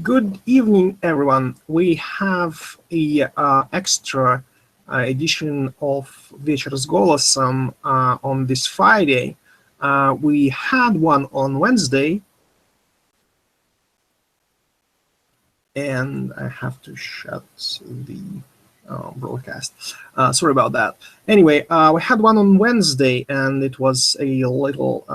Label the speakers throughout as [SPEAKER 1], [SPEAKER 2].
[SPEAKER 1] Good evening, everyone. We have a extra edition of Вечер с голосом on this Friday. We had one on Wednesday, and I have to shut the broadcast. Sorry about that. Anyway, we had one on Wednesday, and it was a little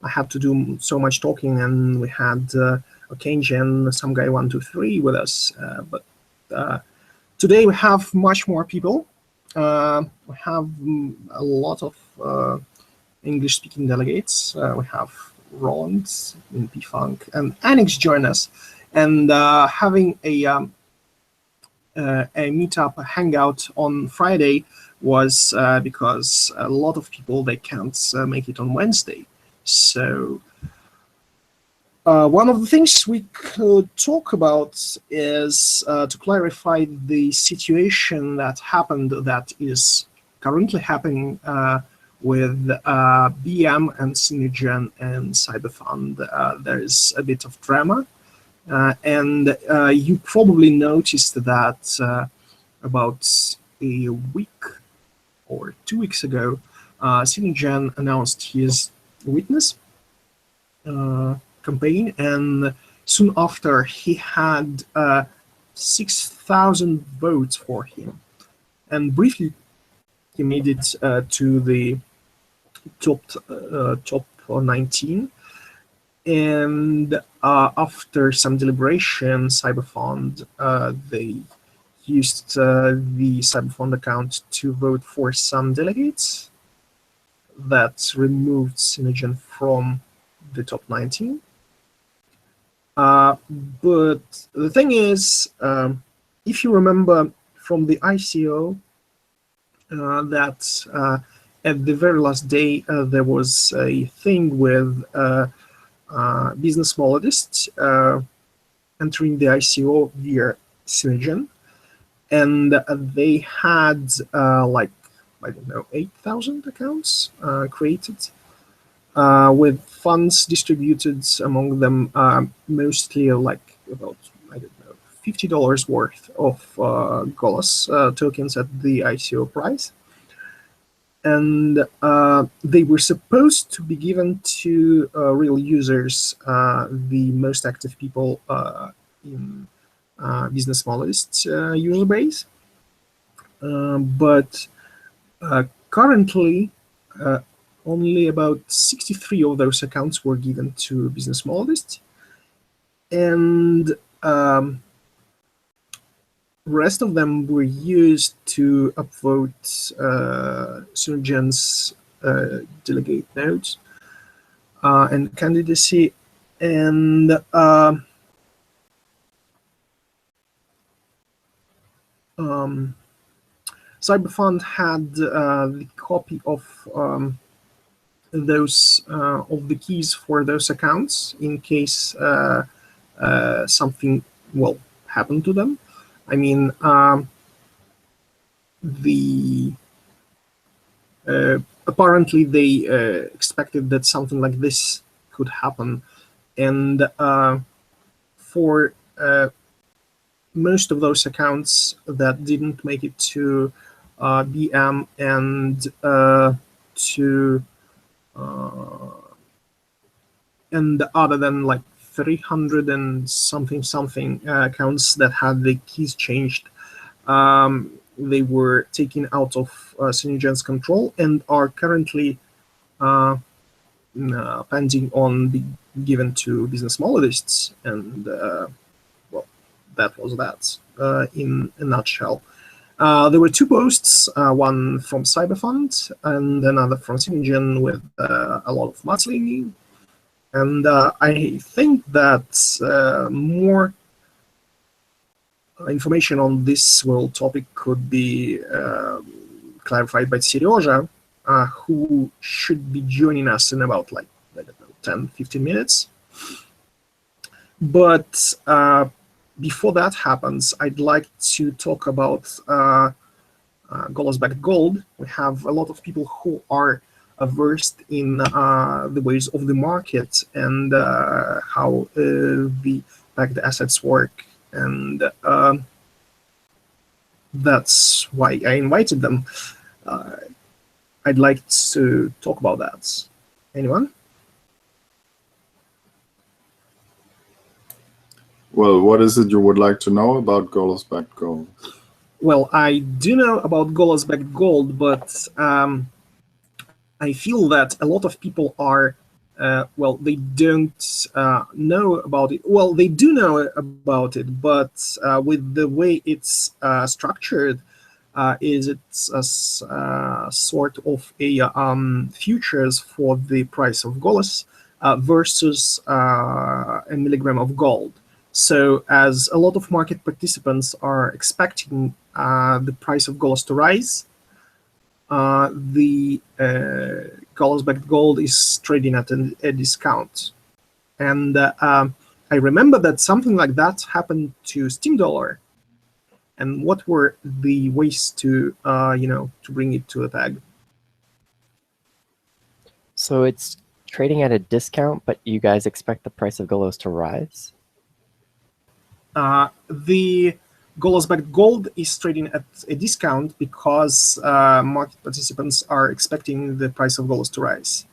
[SPEAKER 1] I had to do so much talking, and we had Kenji and some guy 123 with us. But today we have much more people. We have a lot of English-speaking delegates. We have Roland in P-Funk and Anix join us, and having a meetup, a hangout on Friday was because a lot of people, they can't make it on Wednesday. So one of the things we could talk about is to clarify the situation that happened, that is currently happening with BM and Synergen and CyberFund. There is a bit of drama, and you probably noticed that about a week or 2 weeks ago, Synergen announced his witness campaign, and soon after he had 6,000 votes for him, and briefly he made it to the top 19. And after some deliberation, CyberFund, they used the CyberFund account to vote for some delegates that removed Synergen from the top 19. But the thing is, if you remember from the ICO, that at the very last day there was a thing with business melodists entering the ICO via Synergen, and they had like, I don't know, 8,000 accounts created, with funds distributed among them, mostly like about, I don't know, $50 worth of Golos tokens at the ICO price. And they were supposed to be given to real users, the most active people in business melodists user base. But currently, only about 63 of those accounts were given to business melodists, and rest of them were used to upvote Synergen's delegate nodes and candidacy, and CyberFund had the copy of those of the keys for those accounts in case something will happen to them. I mean, apparently they expected that something like this could happen, and for most of those accounts that didn't make it to BM and and other than like 300 and something accounts that had the keys changed, they were taken out of Synergen's control and are currently pending on being given to business melodists. And well, that was that in a nutshell. There were two posts, one from CyberFund and another from Synergen, with a lot of mudslinging. And I think that more information on this whole topic could be clarified by Seryoja, who should be joining us in about, like, I don't know, 10-15 minutes. But before that happens, I'd like to talk about Golos Back Gold. We have a lot of people who are versed in the ways of the market and how the backed assets work, and that's why I invited them. I'd like to talk about that. Anyone?
[SPEAKER 2] Well, what is it you would like to know about Golos-backed gold?
[SPEAKER 1] Well, I do know about Golos-backed gold, but I feel that a lot of people are, well, they don't know about it. Well, they do know about it, but with the way it's structured, is it's a sort of a futures for the price of Golos versus a milligram of gold. So as a lot of market participants are expecting the price of Golos to rise, the Golos-backed gold is trading at a discount. And I remember that something like that happened to Steam Dollar. And what were the ways to, to bring it to a peg?
[SPEAKER 3] So it's trading at a discount, but you guys expect the price of Golos to rise?
[SPEAKER 1] The Golos-backed gold is trading at a discount because market participants are expecting the price of Golos to rise.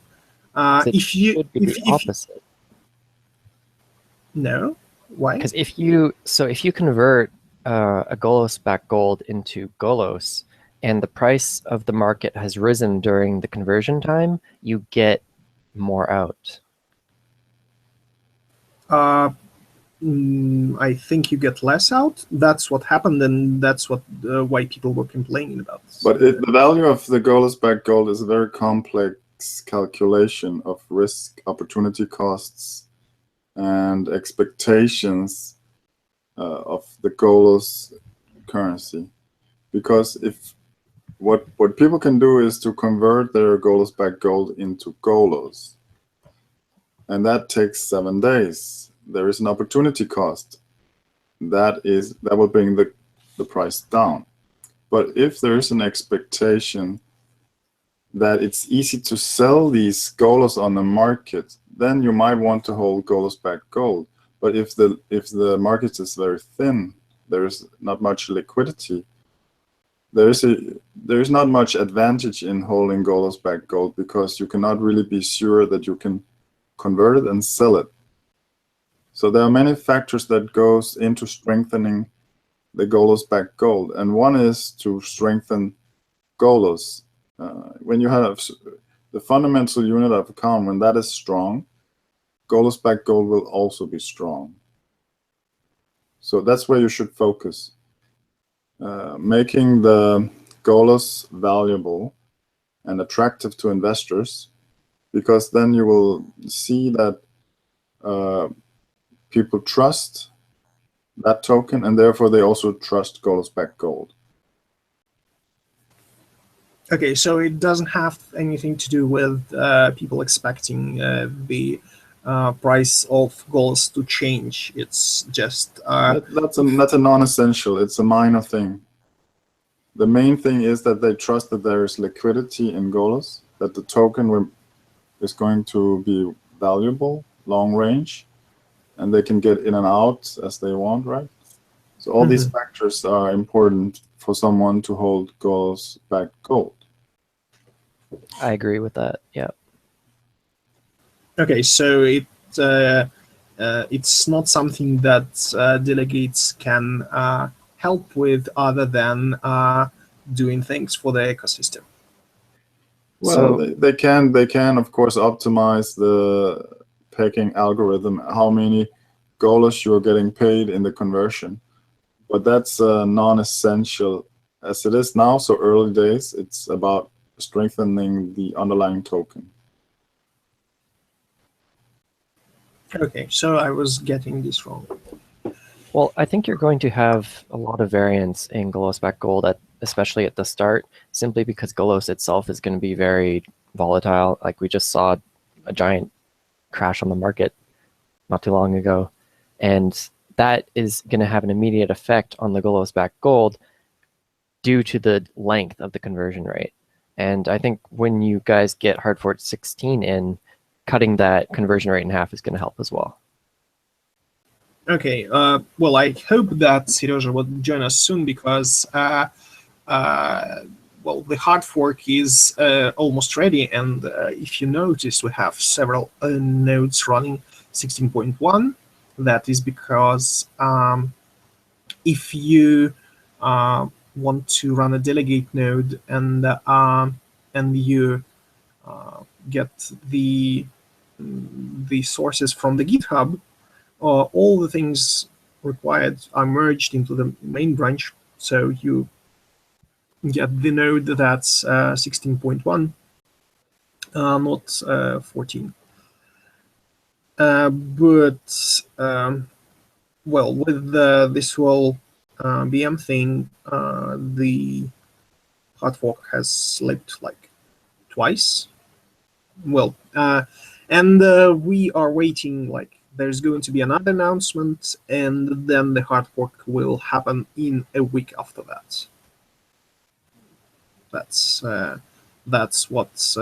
[SPEAKER 3] It should be the opposite.
[SPEAKER 1] No, why?
[SPEAKER 3] Because if you convert a Golos-backed gold into Golos, and the price of the market has risen during the conversion time, you get more out.
[SPEAKER 1] I think you get less out. That's what happened, and that's what why people were complaining about.
[SPEAKER 2] But the value of the Golos-backed gold is a very complex calculation of risk, opportunity costs, and expectations of the Golos currency. Because if what people can do is to convert their Golos-backed gold into Golos, and that takes 7 days. There is an opportunity cost. That will bring the price down. But if there is an expectation that it's easy to sell these Golos on the market, then you might want to hold Golos-backed gold. But if the market is very thin, there is not much liquidity. There is not much advantage in holding Golos-backed gold because you cannot really be sure that you can convert it and sell it. So there are many factors that goes into strengthening the Golos-backed gold, and one is to strengthen Golos. When you have the fundamental unit of account, when that is strong, Golos-backed gold will also be strong. So that's where you should focus. Making the Golos valuable and attractive to investors, because then you will see that people trust that token, and therefore they also trust Golos-backed gold.
[SPEAKER 1] Okay, so it doesn't have anything to do with people expecting the price of Golos to change. It's just
[SPEAKER 2] that's a non-essential. It's a minor thing. The main thing is that they trust that there is liquidity in Golos, that the token is going to be valuable, long range, and they can get in and out as they want, right? So all these factors are important for someone to hold Golos-backed gold.
[SPEAKER 3] I agree with that, yeah.
[SPEAKER 1] Okay, so it's not something that delegates can help with other than doing things for the ecosystem.
[SPEAKER 2] Well, they can of course optimize the pegging algorithm, how many Golos you're getting paid in the conversion, but that's non-essential as it is now. So early days, it's about strengthening the underlying token.
[SPEAKER 1] Okay, so I was getting this wrong.
[SPEAKER 3] Well, I think you're going to have a lot of variance in Golos-backed gold, especially at the start, simply because Golos itself is going to be very volatile. Like we just saw a giant crash on the market not too long ago, and that is going to have an immediate effect on the Golos-backed gold due to the length of the conversion rate. And I think when you guys get hardfork 16 in, cutting that conversion rate in half is going to help as well.
[SPEAKER 1] Okay. Well, I hope that Serежa will join us soon because well, the hard fork is almost ready, and if you notice, we have several nodes running 16.1. That is because if you want to run a delegate node and you get the sources from the GitHub, all the things required are merged into the main branch, so you get the node that's 16.1, not 14. But well, with this whole VM thing, the hard fork has slipped like twice. Well, and we are waiting. Like, there's going to be another announcement, and then the hard fork will happen in a week after that. That's what's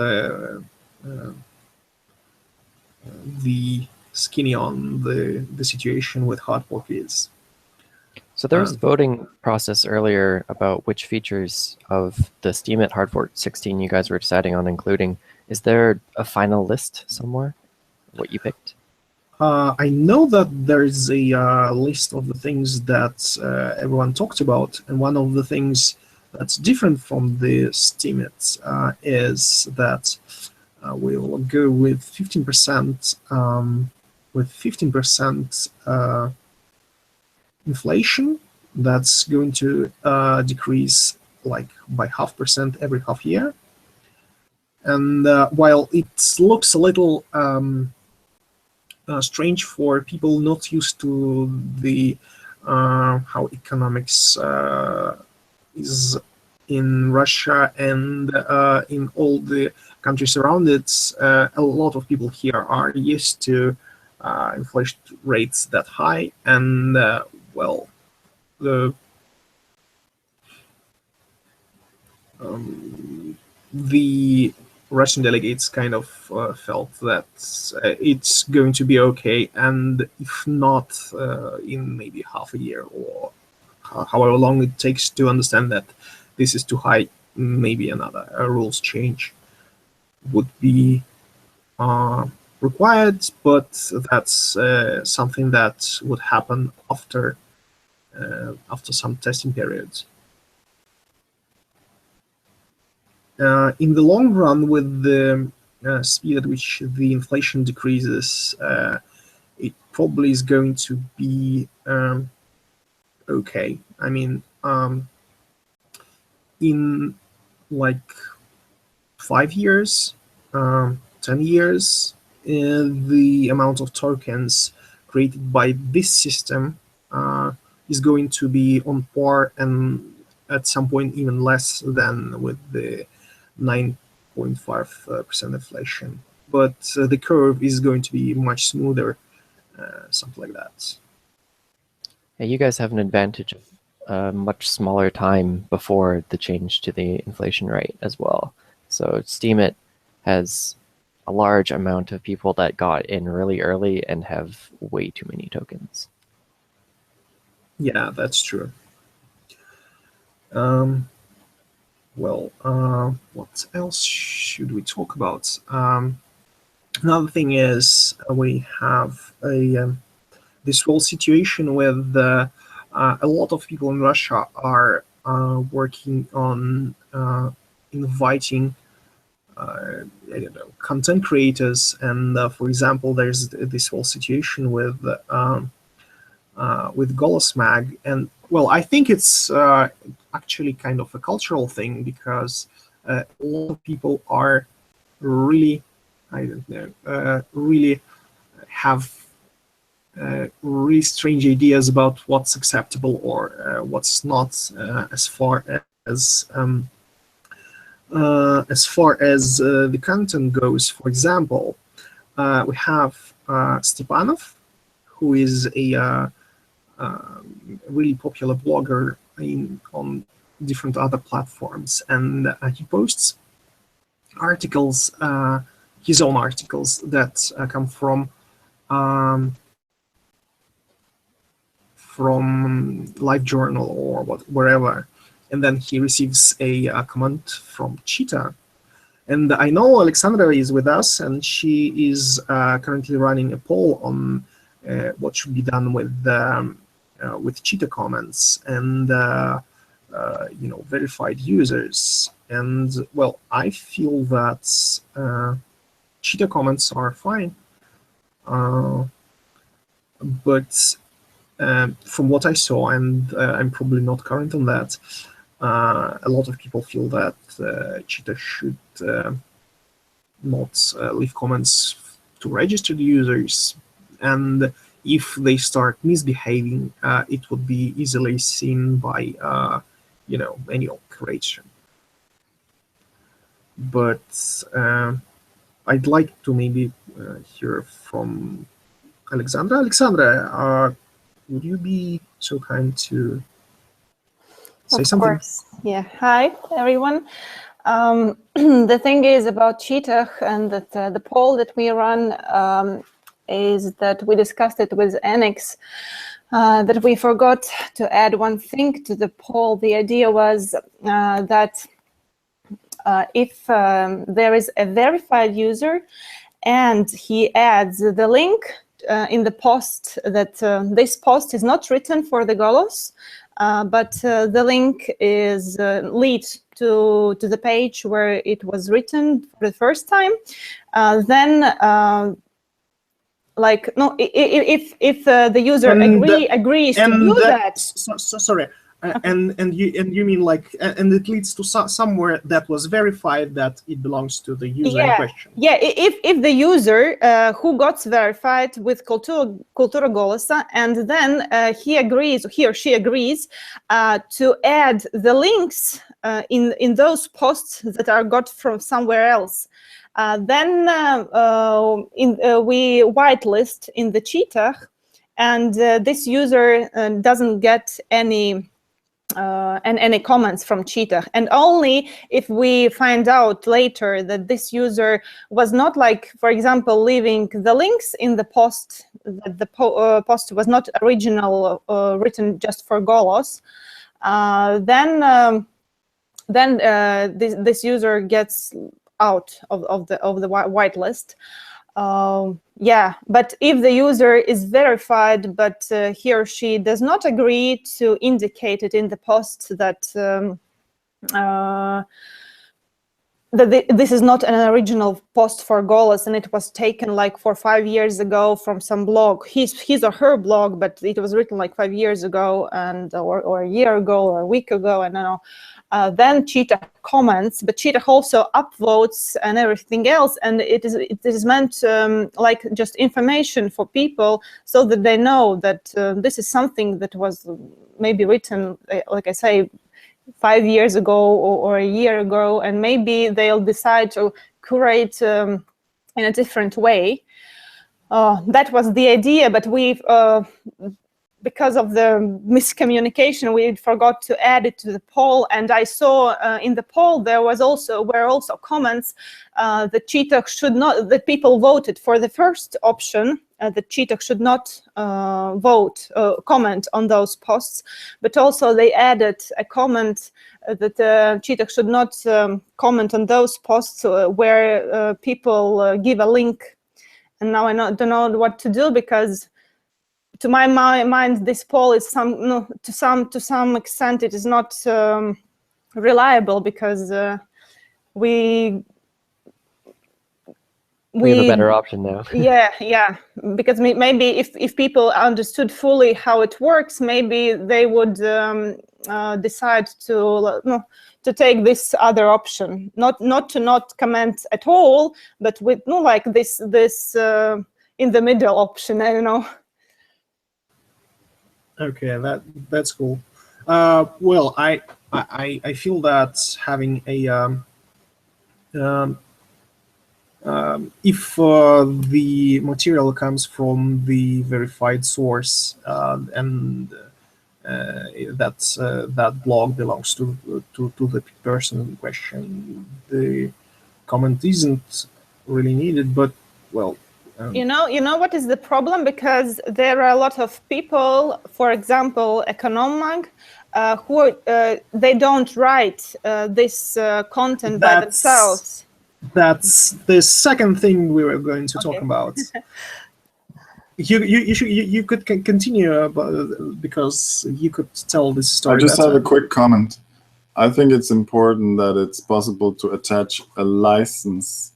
[SPEAKER 1] the skinny on the situation with hard fork is.
[SPEAKER 3] So there was a voting process earlier about which features of the Steemit hard fork 16 you guys were deciding on including. Is there a final list somewhere? What you picked?
[SPEAKER 1] I know that there's a list of the things that everyone talked about, and one of the things that's different from the Steemit is that we'll go with 15% inflation. That's going to decrease like by 0.5% every half year. And while it looks a little strange for people not used to the how economics is in Russia and in all the countries around it, a lot of people here are used to inflation rates that high, and well, the Russian delegates kind of felt that it's going to be okay, and if not, in maybe half a year or however long it takes to understand that this is too high, maybe another rules change would be required, but that's something that would happen after some testing periods. In the long run, with the speed at which the inflation decreases, it probably is going to be okay. I mean, in like 5 years, 10 years, the amount of tokens created by this system is going to be on par, and at some point even less than with the 9.5% inflation. But the curve is going to be much smoother, something like that.
[SPEAKER 3] Yeah, you guys have an advantage of a much smaller time before the change to the inflation rate as well. So Steemit has a large amount of people that got in really early and have way too many tokens.
[SPEAKER 1] Yeah, that's true. Well, what else should we talk about? Another thing is we have this whole situation with a lot of people in Russia are working on inviting I don't know, content creators, and for example, there's this whole situation with Golos Mag, and well, I think it's actually kind of a cultural thing, because a lot of people are really, I don't know, really have really strange ideas about what's acceptable or what's not, as far as the content goes. For example, we have Stepanov, who is a really popular blogger on different other platforms, and he posts articles, his own articles that come from LiveJournal or wherever, and then he receives a comment from Cheetah. And I know Alexandra is with us, and she is currently running a poll on what should be done with Cheetah comments and verified users. And well, I feel that Cheetah comments are fine, but from what I saw, and I'm probably not current on that, a lot of people feel that Cheetah should not leave comments to registered users, and if they start misbehaving, it would be easily seen by manual correction. But I'd like to maybe hear from Alexandra. Alexandra, would you be so kind to say something?
[SPEAKER 4] Of course. Yeah. Hi, everyone. The thing is about Cheetah and that the poll that we run is that we discussed it with Annex, that we forgot to add one thing to the poll. The idea was that if there is a verified user and he adds the link in the post, that this post is not written for the Golos, but the link is leads to the page where it was written for the first time, then if the user agrees to do that.
[SPEAKER 1] Sorry. And you mean and it leads to somewhere that was verified that it belongs to the user in question.
[SPEAKER 4] Yeah, if the user who got verified with Kultura Golosa, and then he or she agrees to add the links in those posts that are got from somewhere else, then we whitelist in the Cheetah, and this user doesn't get any comments from Cheetah. And only if we find out later that this user was not, for example, leaving the links in the post, that the post was not original, written just for Golos, then this user gets out of the whitelist. Yeah, but if the user is verified, but he or she does not agree to indicate it in the post that this is not an original post for Golos, and it was taken 4 or 5 years ago from some blog, his or her blog, but it was written 5 years ago, and or a year ago or a week ago, I don't know. Then Cheetah comments, but Cheetah also upvotes and everything else, and it is meant like just information for people, so that they know that this is something that was maybe written, like I say, 5 years ago or a year ago, and maybe they'll decide to curate in a different way. That was the idea, but we've because of the miscommunication, we forgot to add it to the poll. And I saw in the poll there were also comments that Cheetah should not, that people voted for the first option, that Cheetah should not comment on those posts, but also they added a comment that Cheetah should not comment on those posts where people give a link. And now I don't know what to do, because to my mind, this poll is to some extent it is not reliable, because we
[SPEAKER 3] have a better option now.
[SPEAKER 4] yeah, because maybe if people understood fully how it works, maybe they would decide to take this other option, not to comment at all, but with like this in the middle option. I don't know.
[SPEAKER 1] Okay, that's cool. Well, I feel that having a if the material comes from the verified source and that blog belongs to the person in question, the comment isn't really needed, but well.
[SPEAKER 4] You know what is the problem? Because there are a lot of people, for example, Economag, who they don't write this content by themselves.
[SPEAKER 1] That's the second thing we were going to talk about. You could continue because you could tell this story.
[SPEAKER 2] I just
[SPEAKER 1] better.
[SPEAKER 2] have a quick comment. I think it's important that it's possible to attach a license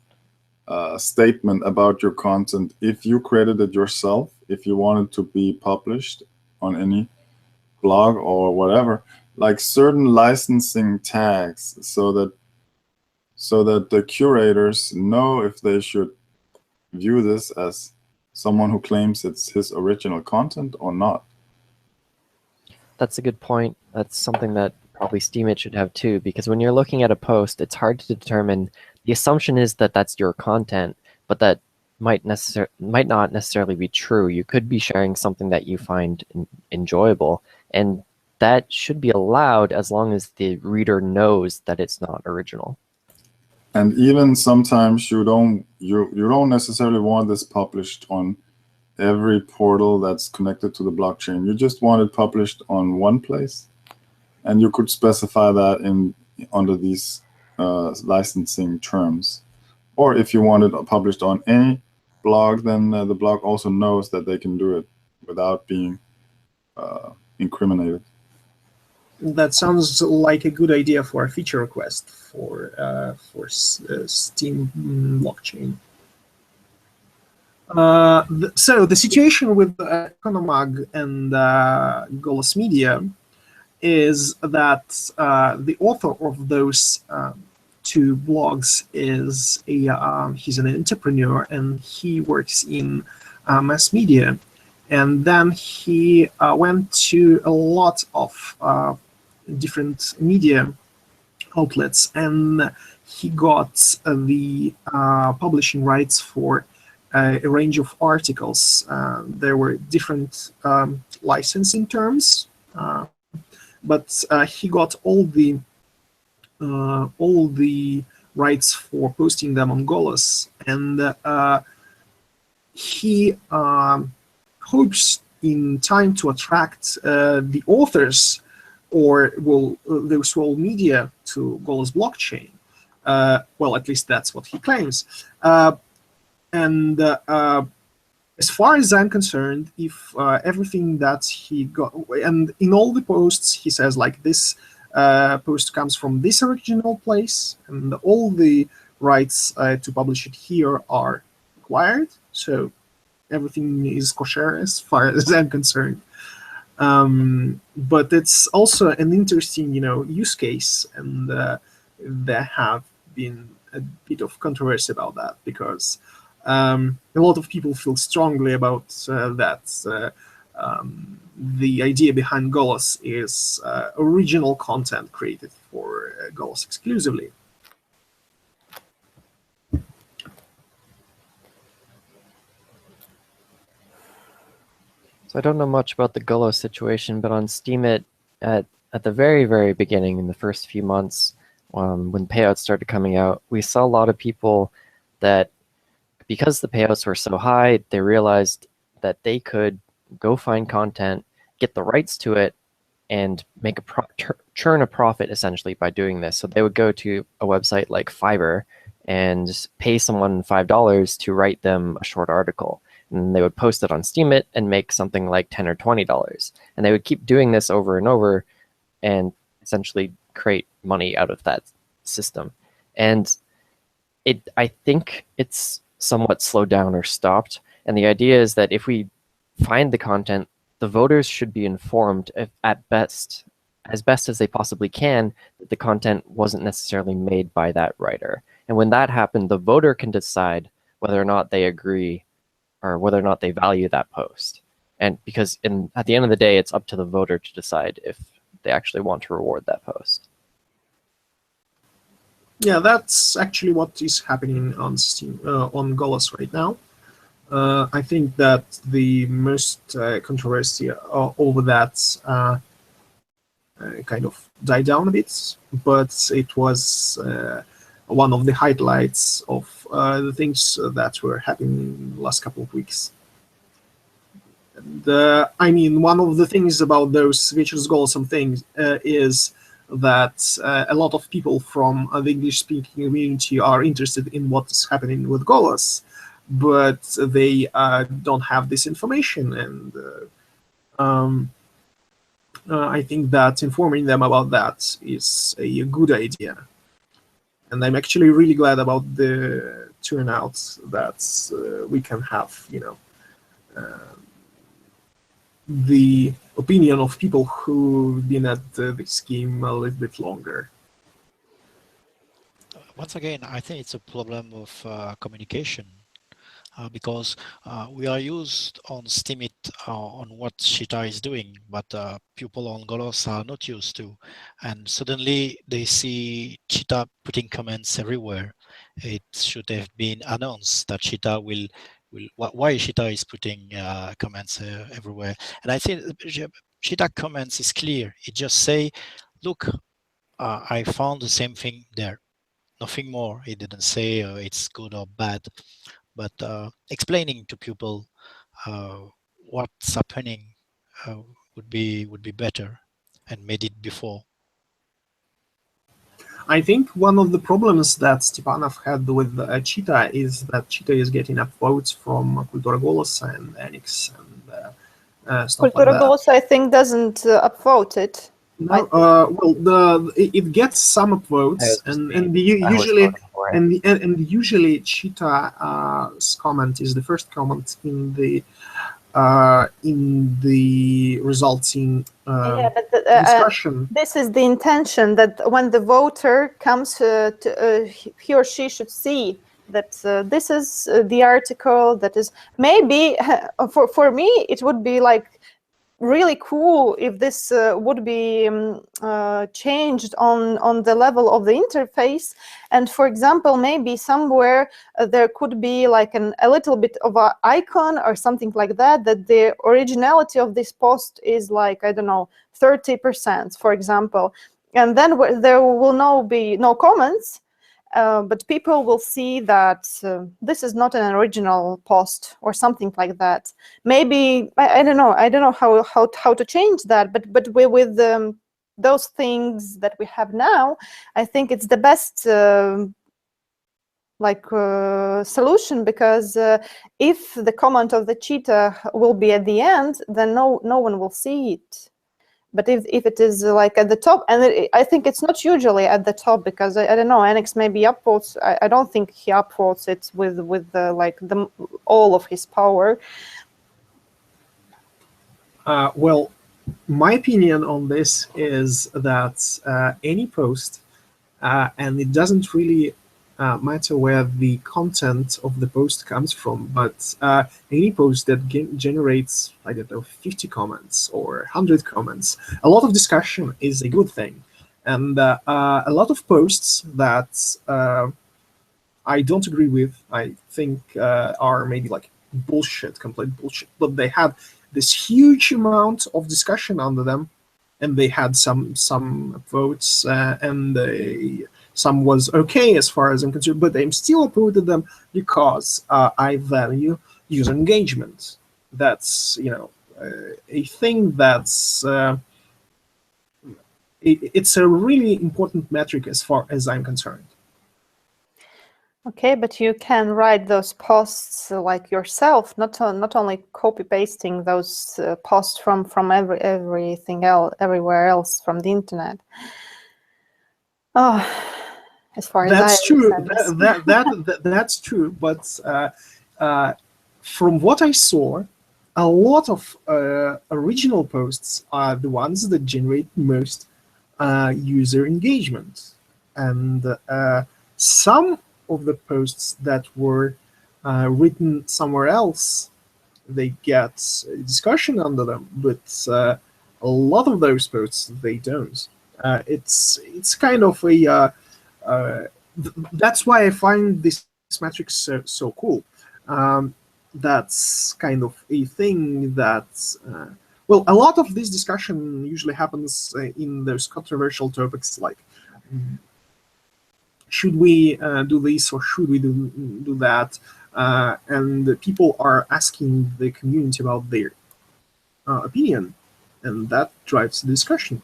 [SPEAKER 2] statement about your content if you created it yourself, if you wanted to be published on any blog or whatever, like certain licensing tags, so that the curators know if they should view this as someone who claims it's his original content or not.
[SPEAKER 3] That's a good point. That's something that probably Steemit should have too, because when you're looking at a post, it's hard to determine. The assumption is that that's your content, but that might not necessarily be true. You could be sharing something that you find enjoyable, and that should be allowed as long as the reader knows that it's not original.
[SPEAKER 2] And even sometimes you don't necessarily want this published on every portal that's connected to the blockchain. You just want it published on one place, and you could specify that under these licensing terms. Or if you want it published on any blog, then the blog also knows that they can do it without being incriminated.
[SPEAKER 1] That sounds like a good idea for a feature request for Steam blockchain. So the situation with Economag and Golos Media is that the author of those two blogs is he's an entrepreneur, and he works in mass media. And then he went to a lot of different media outlets, and he got the publishing rights for a range of articles. There were different licensing terms, but he got all the rights for posting them on Golos, and he hopes in time to attract the authors or those whole media to Golos blockchain. Well, at least that's what he claims. And as far as I'm concerned, if everything that he got, and in all the posts he says like this post comes from this original place, and all the rights to publish it here are acquired, so everything is kosher as far as I'm concerned. But it's also an interesting, use case, and there have been a bit of controversy about that, because a lot of people feel strongly about that. The idea behind Golos is original content created for Golos exclusively.
[SPEAKER 3] So I don't know much about the Golos situation, but on Steemit, at the very, very beginning, in the first few months, when payouts started coming out, we saw a lot of people that, because the payouts were so high, they realized that they could go find content, get the rights to it, and make churn a profit essentially by doing this. So they would go to a website like Fiverr and pay someone $5 to write them a short article. And they would post it on Steemit and make something like $10 or $20. And they would keep doing this over and over and essentially create money out of that system. And I think it's somewhat slowed down or stopped. And the idea is that if we find the content, the voters should be informed as best as they possibly can that the content wasn't necessarily made by that writer. And when that happened, the voter can decide whether or not they agree or whether or not they value that post. And because at the end of the day, it's up to the voter to decide if they actually want to reward that post.
[SPEAKER 1] Yeah, that's actually what is happening on Steam, on Golos right now. I think that the most controversy over that kind of died down a bit, but it was one of the highlights of the things that were happening in the last couple of weeks. And, I mean, one of the things about those features goals and things is that a lot of people from the English-speaking community are interested in what's happening with Golos, but they don't have this information, and I think that informing them about that is a good idea. And I'm actually really glad about the turnout that we can have, you know, the opinion of people who've been at this game a little bit longer.
[SPEAKER 5] Once again, I think it's a problem of communication, because we are used on Steemit on what Cheetah is doing, but people on Golos are not used to. And suddenly they see Cheetah putting comments everywhere. It should have been announced that Cheetah will why Cheetah is putting comments everywhere. And I think Cheetah comments is clear. It just say, look, I found the same thing there. Nothing more. It didn't say it's good or bad, but explaining to people what's happening would be better, and made it before.
[SPEAKER 1] I think one of the problems that Stepanov had with Cheetah is that Cheetah is getting up votes from Kultura Golos and Enix and stuff like
[SPEAKER 4] Kultura
[SPEAKER 1] that.
[SPEAKER 4] Golos, I think, doesn't upvote it.
[SPEAKER 1] No, well, it gets some upvotes, and usually Cheetah's comment is the first comment in the resulting
[SPEAKER 4] Yeah, but
[SPEAKER 1] discussion.
[SPEAKER 4] this is the intention, that when the voter comes he or she should see that this is the article that is maybe for me it would be like really cool if this would be changed on the level of the interface, and for example maybe somewhere there could be like a little bit of an icon or something like that, that the originality of this post is like, I don't know, 30%, for example, and then there will be no comments, but people will see that this is not an original post or something like that. Maybe I don't know how to change that, but with those things that we have now, I think it's the best solution, because if the comment of the Cheetah will be at the end, then no one will see it. But if it is like at the top, and I think it's not usually at the top, because I don't know, Enix maybe upvotes. I don't think he upvotes it with all of his power.
[SPEAKER 1] Well, my opinion on this is that any post, and it doesn't really matter where the content of the post comes from, but any post that generates, I don't know, 50 comments or 100 comments, a lot of discussion is a good thing. And a lot of posts that I don't agree with, I think are maybe like bullshit, complete bullshit, but they had this huge amount of discussion under them, and they had some votes, and some was okay as far as I'm concerned, but I'm still upvoted them because I value user engagement. That's, you know, a thing that's it's a really important metric as far as I'm concerned.
[SPEAKER 4] Okay, but you can write those posts like yourself, not only copy pasting those posts from everything else, everywhere else from the internet. Oh, as far as
[SPEAKER 1] that's true. That's true. But from what I saw, a lot of original posts are the ones that generate most user engagement, and some of the posts that were written somewhere else, they get discussion under them, but a lot of those posts they don't. It's kind of a that's why I find this metric so cool. That's kind of a thing that well, a lot of this discussion usually happens in those controversial topics like should we do this or should we do that? And people are asking the community about their opinion, and that drives the discussion.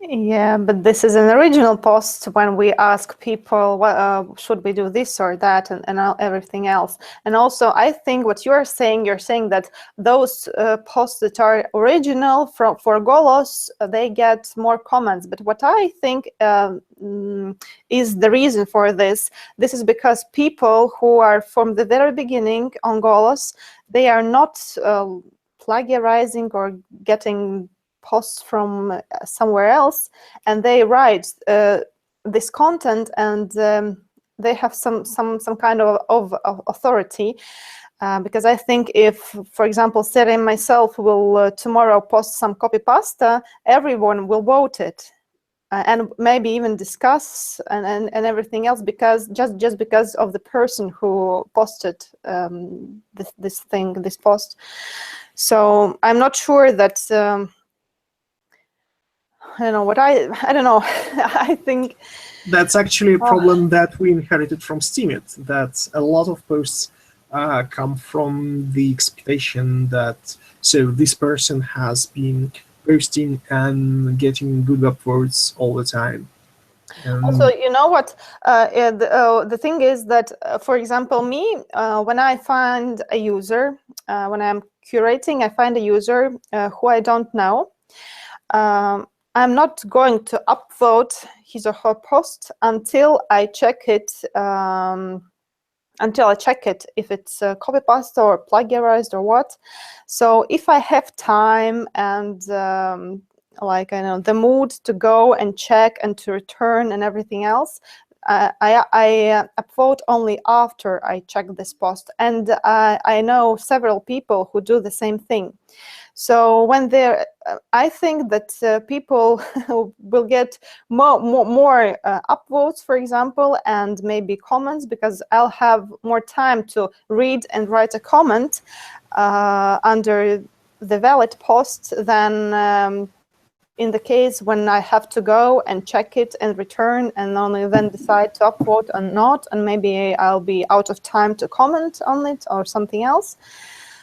[SPEAKER 4] Yeah, but this is an original post when we ask people, what, should we do this or that, and everything else. And also, I think what you're saying that those posts that are original for Golos, they get more comments. But what I think is the reason for this is because people who are from the very beginning on Golos, they are not plagiarizing or getting posts from somewhere else, and they write this content, and they have some kind of authority. Because I think if, for example, Sarah and myself will tomorrow post some copy pasta, everyone will vote it. And maybe even discuss and everything else, because just because of the person who posted this post. So I'm not sure that I don't know what I don't know. I think
[SPEAKER 1] that's actually a problem that we inherited from Steemit, that a lot of posts come from the expectation that this person has been posting and getting good upvotes all the time.
[SPEAKER 4] Also, you know what? The thing is that, for example, me, when I find a user, when I'm curating, I find a user who I don't know. I'm not going to upvote his or her post until I check it. If it's copy paste or plagiarized or what. So if I have time and like, I know, the mood to go and check and to return and everything else, I upvote only after I check this post. And I know several people who do the same thing. So when they're, I think that people will get more upvotes, for example, and maybe comments, because I'll have more time to read and write a comment under the valid post than in the case when I have to go and check it and return and only then decide to upvote or not, and maybe I'll be out of time to comment on it or something else.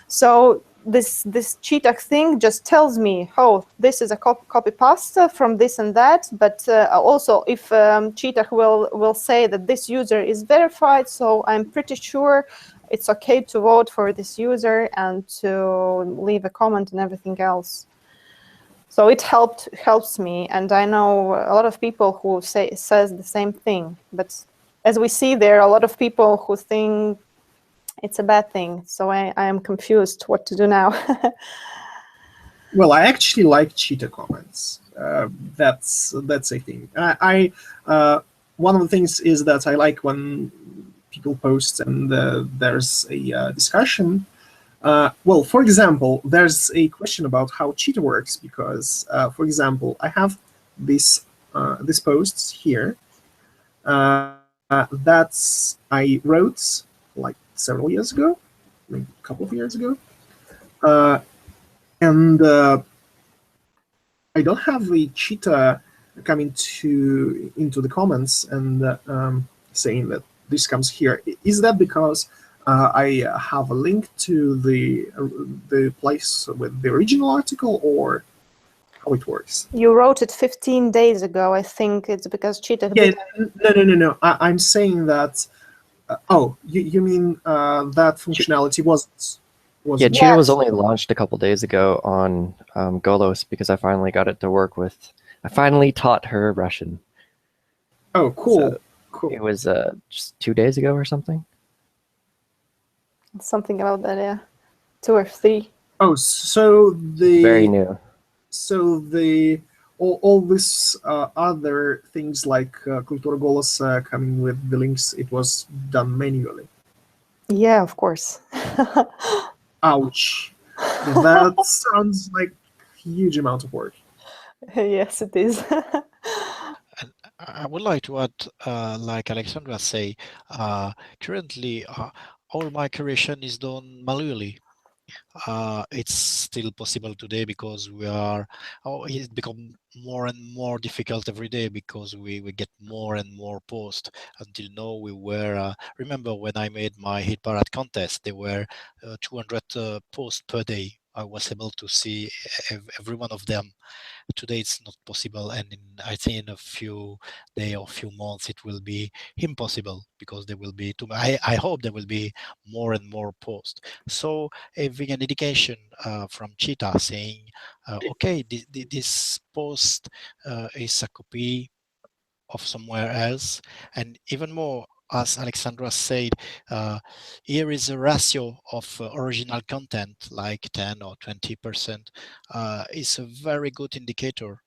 [SPEAKER 4] So this cheetah thing just tells me, oh, this is a copy pasta from this and that. But also, if cheetah will say that this user is verified, so I'm pretty sure it's okay to vote for this user and to leave a comment and everything else. So it helps me, and I know a lot of people who says the same thing. But as we see, there are a lot of people who think it's a bad thing. So I am confused what to do now.
[SPEAKER 1] Well, I actually like cheetah comments. That's a thing. One of the things is that I like when people post and there's a discussion. Well, for example, there's a question about how cheetah works because, for example, I have this posts here that's I wrote like several years ago, maybe a couple of years ago, and I don't have a cheetah coming into the comments and saying that this comes here. Is that because I have a link to the place with the original article, or how it works?
[SPEAKER 4] You wrote it 15 days ago. I think it's because cheetah.
[SPEAKER 1] Yeah, no. I'm saying that. Oh, you mean that functionality wasn't?
[SPEAKER 3] Yeah, Cheetah
[SPEAKER 4] Yes.
[SPEAKER 3] was only launched a couple days ago on Golos because I finally got it to work with. I finally taught her Russian.
[SPEAKER 1] Oh, cool.
[SPEAKER 3] So
[SPEAKER 1] cool.
[SPEAKER 3] It was just 2 days ago or something.
[SPEAKER 4] Something about that, yeah. 2 or 3.
[SPEAKER 1] Oh, so
[SPEAKER 3] Very new.
[SPEAKER 1] So all this other things like Kultura Golos coming with the links, it was done manually.
[SPEAKER 4] Yeah, of course.
[SPEAKER 1] Ouch. That sounds like a huge amount of work.
[SPEAKER 4] Yes, it is.
[SPEAKER 5] And I would like to add, like Alexandra say, currently all my curation is done manually. It's still possible today because it's become more and more difficult every day because we get more and more posts. Until now we were, remember when I made my hit parade contest, there were 200 posts per day. I was able to see every one of them. Today it's not possible, and I think in a few days or few months it will be impossible because there will be I hope there will be more and more posts. So having an indication from Cheetah saying, okay, this post is a copy of somewhere else, and even more, as Alexandra said, here is a ratio of original content, like 10 or 20%. Is a very good indicator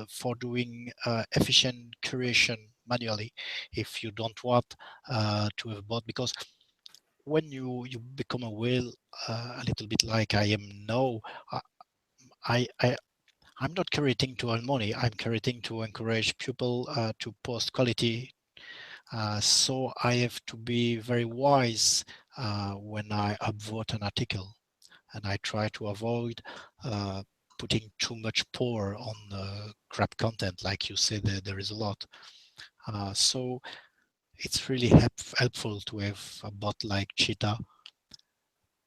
[SPEAKER 5] for doing efficient curation manually if you don't want to have bot, because when you become a whale, a little bit like I am now, I'm not curating to earn money. I'm curating to encourage people to post quality. So I have to be very wise when I upvote an article, and I try to avoid putting too much power on crap content. Like you said, there is a lot. So it's really helpful to have a bot like Cheetah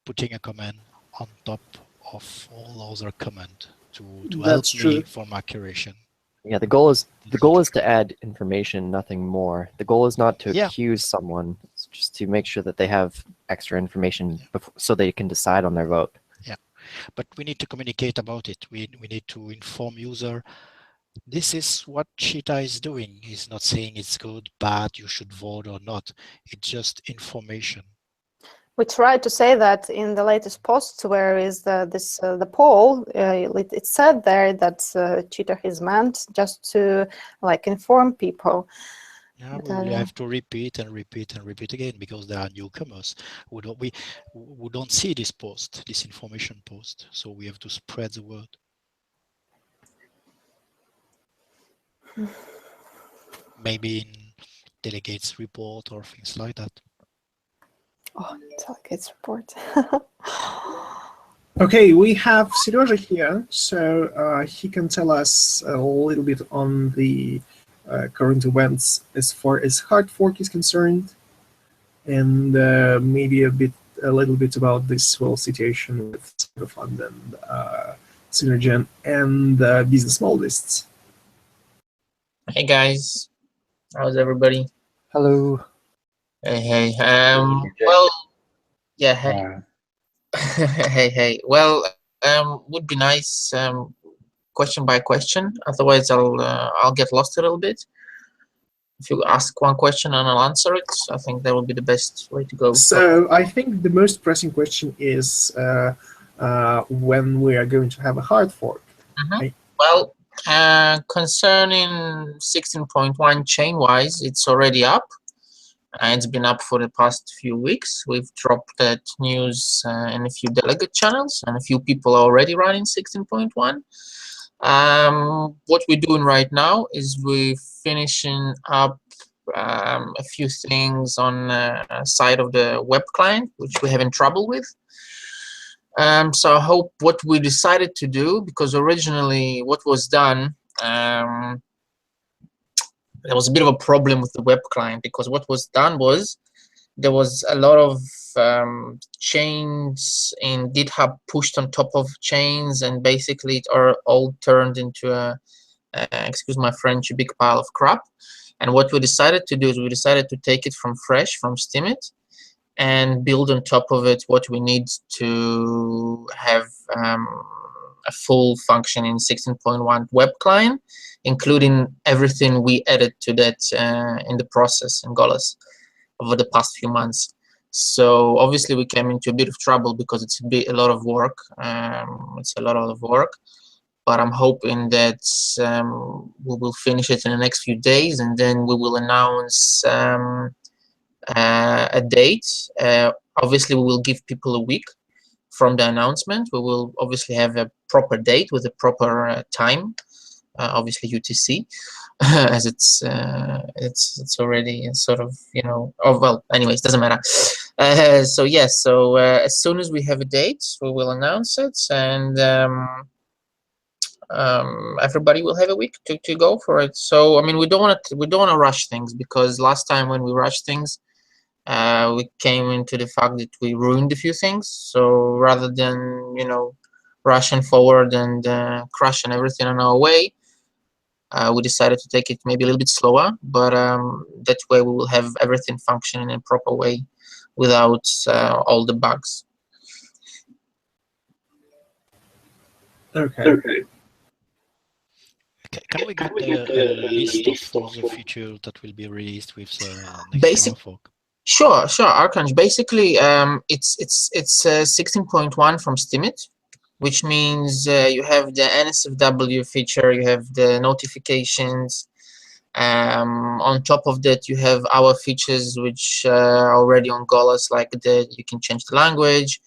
[SPEAKER 5] putting a comment on top of all other comment to help
[SPEAKER 1] That's
[SPEAKER 5] me
[SPEAKER 1] true.
[SPEAKER 5] for my curation.
[SPEAKER 3] Yeah, the goal is to add information, nothing more. The goal is not to accuse someone; it's just to make sure that they have extra information so they can decide on their vote.
[SPEAKER 5] Yeah, but we need to communicate about it. We need to inform user. This is what Cheetah is doing. He's not saying it's good, bad, you should vote or not. It's just information.
[SPEAKER 4] We tried to say that in the latest posts, where is the poll. It said there that Cheetah is meant just to like inform people.
[SPEAKER 5] Yeah, we have to repeat and repeat and repeat again because there are newcomers who don't see this post, this information post. So we have to spread the word. Maybe in delegates report or things like that.
[SPEAKER 4] Oh, delegates report.
[SPEAKER 1] Okay, we have Serежа here, so he can tell us a little bit on the current events as far as hard fork is concerned, and maybe a little bit about this whole situation with ГОЛОС.ФОНД and Synergen and business model lists.
[SPEAKER 6] Hey guys, how's everybody?
[SPEAKER 3] Hello.
[SPEAKER 6] Hey. Well, yeah. Hey. hey. Well, would be nice. Question by question. Otherwise, I'll get lost a little bit. If you ask one question and I'll answer it, I think that would be the best way to go.
[SPEAKER 1] So I think the most pressing question is when we are going to have a hard fork. Right?
[SPEAKER 6] Well, concerning 16.1 chain-wise, it's already up. It's been up for the past few weeks. We've dropped that news in a few delegate channels, and a few people are already running 16.1. What we're doing right now is we're finishing up a few things on the side of the web client, which we're having trouble with. So I hope what we decided to do, because originally what was done, there was a bit of a problem with the web client, because what was done was there was a lot of chains in GitHub pushed on top of chains, and basically it are all turned into a, excuse my French, a big pile of crap. And what we decided to do is we decided to take it from fresh, from Steemit, and build on top of it what we need to have a full functioning 16.1 web client, including everything we added to that in the process in Golos over the past few months. So obviously we came into a bit of trouble because it's a lot of work. It's a lot of work, but I'm hoping that we will finish it in the next few days, and then we will announce a date. Obviously we will give people a week from the announcement. We will obviously have a proper date with a proper time, obviously UTC, as it's already sort of, you know, oh well, anyways, doesn't matter. So yes, so as soon as we have a date, we will announce it, and everybody will have a week to go for it. So I mean, we don't want to rush things, because last time when we rushed things, we came into the fact that we ruined a few things. So rather than rushing forward and crushing everything on our way, we decided to take it maybe a little bit slower, but that way we will have everything functioning in a proper way without all the bugs.
[SPEAKER 1] Okay.
[SPEAKER 5] Can we get a list of all the features that will be released with next
[SPEAKER 6] Basic.
[SPEAKER 5] fork?
[SPEAKER 6] Sure, Arkanj. Basically, it's 16.1 from Steemit, which means you have the NSFW feature, you have the notifications. On top of that, you have our features which are already on Golos, like that you can change the language,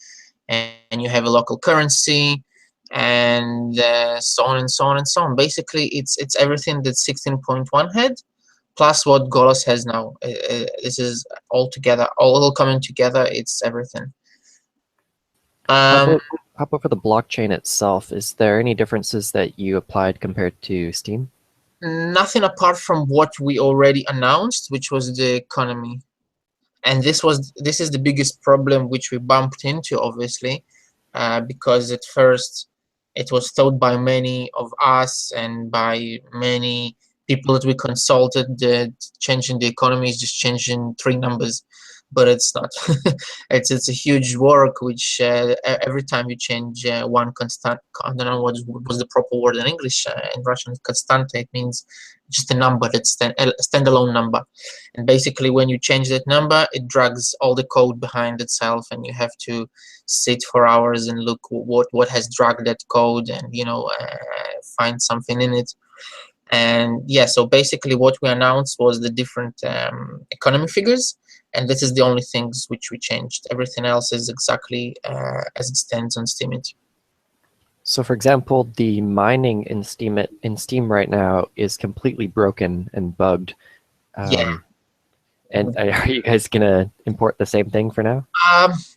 [SPEAKER 6] and you have a local currency, and so on and so on and so on. Basically, it's everything that 16.1 had, plus what Golos has now. This is all together, all coming together. It's everything.
[SPEAKER 3] How about for the blockchain itself? Is there any differences that you applied compared to Steem?
[SPEAKER 6] Nothing apart from what we already announced, which was the economy. And this is the biggest problem which we bumped into, obviously, because at first it was thought by many of us and by many people that we consulted that changing the economy is just changing 3 numbers, but it's not. It's a huge work which every time you change one constant, I don't know what was the proper word in English, in Russian constante, it means just a number, that's a standalone number, and basically when you change that number, it drags all the code behind itself, and you have to sit for hours and look what has dragged that code, and find something in it. And yeah, so basically what we announced was the different economy figures, and this is the only things which we changed. Everything else is exactly as it stands on Steemit.
[SPEAKER 3] So for example, the mining in Steam right now is completely broken and bugged.
[SPEAKER 6] Yeah.
[SPEAKER 3] And are you guys gonna import the same thing for now?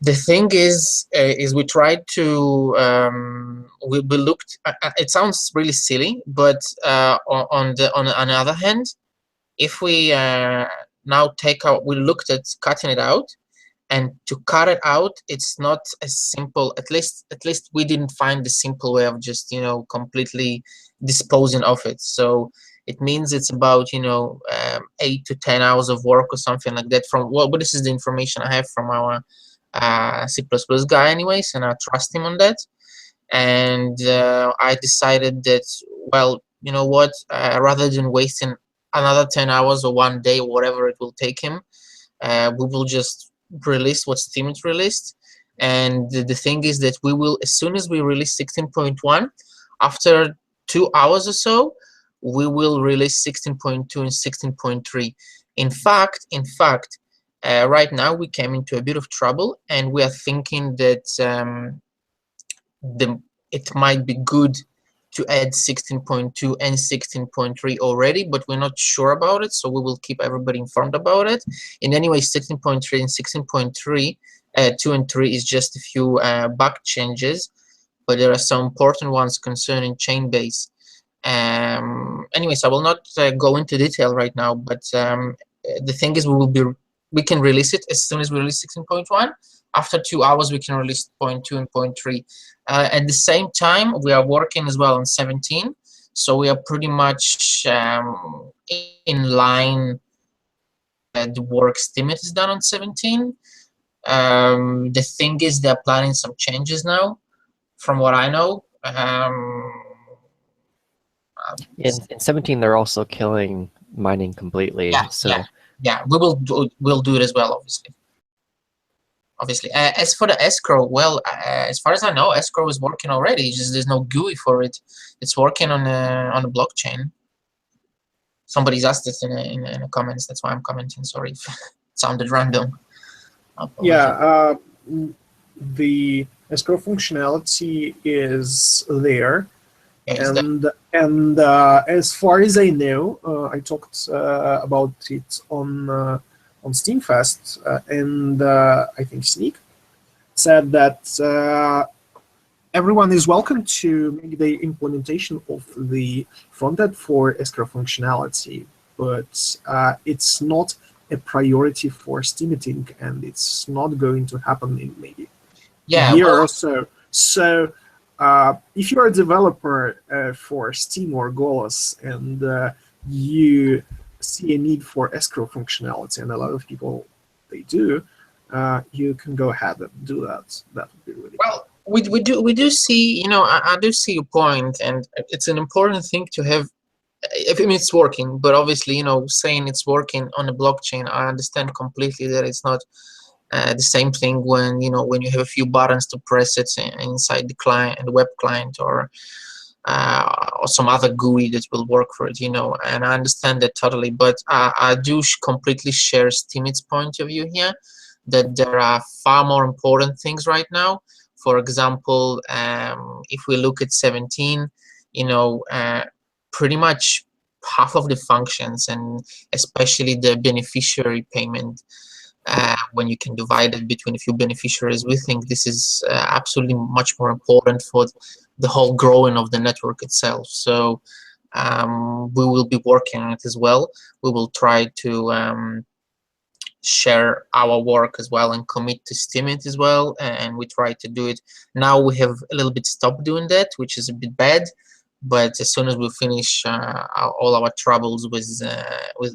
[SPEAKER 6] The thing is we tried to we looked. It sounds really silly, but on the other hand, if we now we looked at cutting it out, and to cut it out, it's not as simple. At least we didn't find the simple way of just completely disposing of it. So it means it's about 8 to 10 hours of work or something like that. From well, this is the information I have from our C++ guy, anyways, and I trust him on that. And I decided that, well, you know what? Rather than wasting another 10 hours or 1 day or whatever it will take him, we will just release what Steemit released. And the thing is that we will, as soon as we release 16.1, after 2 hours or so, we will release 16.2 and 16.3. In fact, right now we came into a bit of trouble, and we are thinking that it might be good to add 16.2 and 16.3 already, but we're not sure about it, so we will keep everybody informed about it. In any way, 16.3 and 16.3, 2 and 3 is just a few bug changes, but there are some important ones concerning chain base. Anyways, I will not go into detail right now, but the thing is, we can release it as soon as we release 16.1. After 2 hours, we can release 0.2 and 0.3. At the same time, we are working as well on 17, so we are pretty much in line. The work Steemit is done on 17. The thing is, they're planning some changes now, from what I know.
[SPEAKER 3] In 17, they're also killing mining completely.
[SPEAKER 6] Yeah, we'll do it as well, obviously. As for the escrow, well, as far as I know, escrow is working already. It's just there's no GUI for it. It's working on a blockchain. Somebody's asked it in the comments. That's why I'm commenting. Sorry if it sounded random.
[SPEAKER 1] Yeah, the escrow functionality is there. And as far as I know, I talked about it on on Steamfest, and I think Sneak said that everyone is welcome to make the implementation of the frontend for escrow functionality, but it's not a priority for Steamiting, and it's not going to happen in maybe a year or so. So if you're a developer for Steam or Golos, and you see a need for escrow functionality, and a lot of people they do, you can go ahead and do that. That would be really
[SPEAKER 6] well. We do see, I do see your point, and it's an important thing to have. If it's working, but obviously, saying it's working on a blockchain, I understand completely that it's not the same thing when when you have a few buttons to press it inside the client and the web client, or some other GUI that will work for it, and I understand that totally. But I do completely share Steamit's point of view here, that there are far more important things right now. For example, if we look at 17, pretty much half of the functions, and especially the beneficiary payment, when you can divide it between a few beneficiaries, we think this is absolutely much more important for the whole growing of the network itself. So we will be working on it as well. We will try to share our work as well and commit to Steemit as well, and we try to do it. Now we have a little bit stopped doing that, which is a bit bad, but as soon as we finish all our troubles with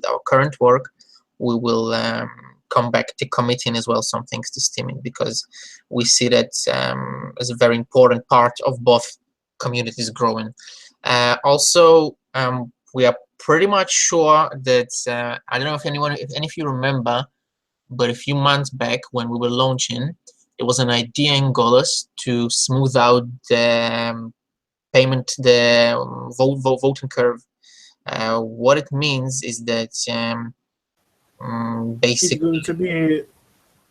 [SPEAKER 6] our current work, we will come back to committing as well some things to Steemit, because we see that as a very important part of both communities growing. Also, we are pretty much sure that I don't know if any of you remember, but a few months back when we were launching, there was an idea in Golos to smooth out the payment, the voting curve. What it means is that basically
[SPEAKER 1] it's going to be